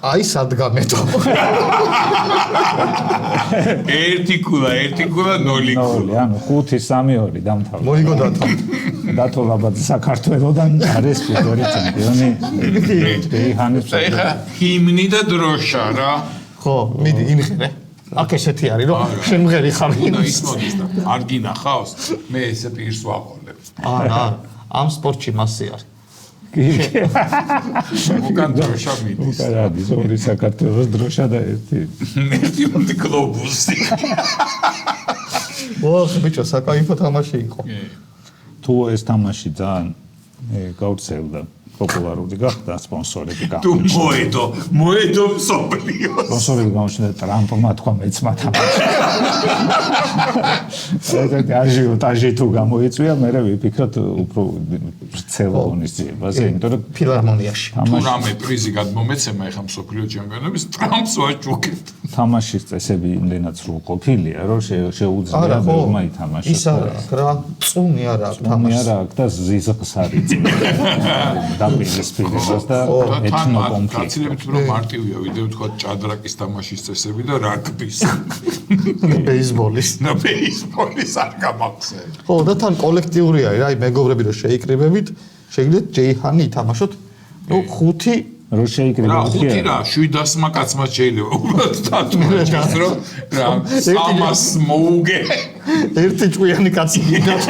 აი სადგამეთო. 1 ქულა, 0 ქულა. ანუ 5-3-2 დამთავრდა. მოიგო დათო. დათო ლაბაძე საქართველოსდან არის პირველი ჩემპიონი. ჯეი-ჰანის. ეხა ჰიმნი და დროშა რა. ხო, მიდი იმხერე. აქ ესეთი არის რომ შენ მღერი ხარ. ის მოდის და არ გინახავს. მე ესე პირს ვაყოლებ. არა. ამ სპორტში მასზე არის. უკან დროშა მიდის. უკან არის ორი საქართველოს დროშა და ერთი ერთი გლობუსი. ბიჭო, საკაიფო თამაში იყო. თუ ეს თამაში ძალიან გავრცელდა, პოპულარული გახდა, სპონსორები თუ გამოჩნდა. მოედო მსოფლიოს. სპონსორები გამოჩნდა, ტრამპმა თქვა მეც მათამაში. ესეთი აჟიოტაჟი თუ გამოიწვია, მე ვიფიქროთ უფრო ვრცელა ღონისძიებაზე, იმიტომ რომ ფილარმონიაში. თუ რამე პრიზი გადმომეცემა ეხა მსოფლიო ჩემპიონების ტრამპს ვაჭუქებთ. თამაშის წესები იმდენად სრულყოფილია, რომ შეუძლია ბევრმა ითამაშოს. ის არა, რა, წუნი არა აქვს თამაში თამაში. არა აქვს და ზიზღს არის დაპირისპირებას და ეთნო კონფლიქტი. გაცილებით უფრო მარტივია ვიდეო თქვა ჭადრაკის თამაშის წესები და რაგბის. ბეისბოლის. და ბეისბოლის არ გამახსენე. ხო, და თან კოლექტიური არის, აი მეგობრები რომ შეიკრიბებით, შეგიძლიათ ჯეიჰანი ითამაშოთ. ნუ 5 რო რა შეიკრიბებთ კი ხუთი არა. რა 700 კაცმა შეიძლება უბრალოდ დათმოდეს რომ რა 300 მოუგე ერთი ჭკვიანი კაცი გინდათ.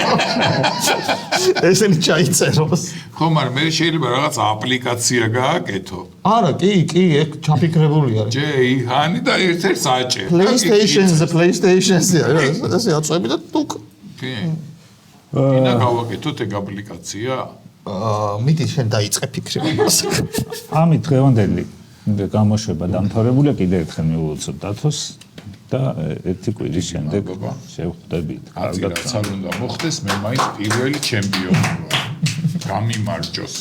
ესენი ჩაიწეროს. ხო მაგრამ მე შეიძლება რაღაც აპლიკაცია გააკეთო არა, კი, ეგ ჩაფიქრებული არის. ჯეიჰანი და ერთ-ერთს აჭერ PlayStation-ზე ესე აწვევი და თუკ. კი ინა გავაკეთოთ ეგ აპლიკაცია მიდი შენ დაიწყე ფიქრი ამას. ამით დღევანდელი გამოშვება დამთავრებულია, კიდე ერთხელ მივულოცოთ დათოს და ერთი კვირის შემდეგ შევხვდებით. აცი რაც არ უნდა მოხდეს მე მაინც პირველი ჩემპიონი ვარ გამიმარჯოს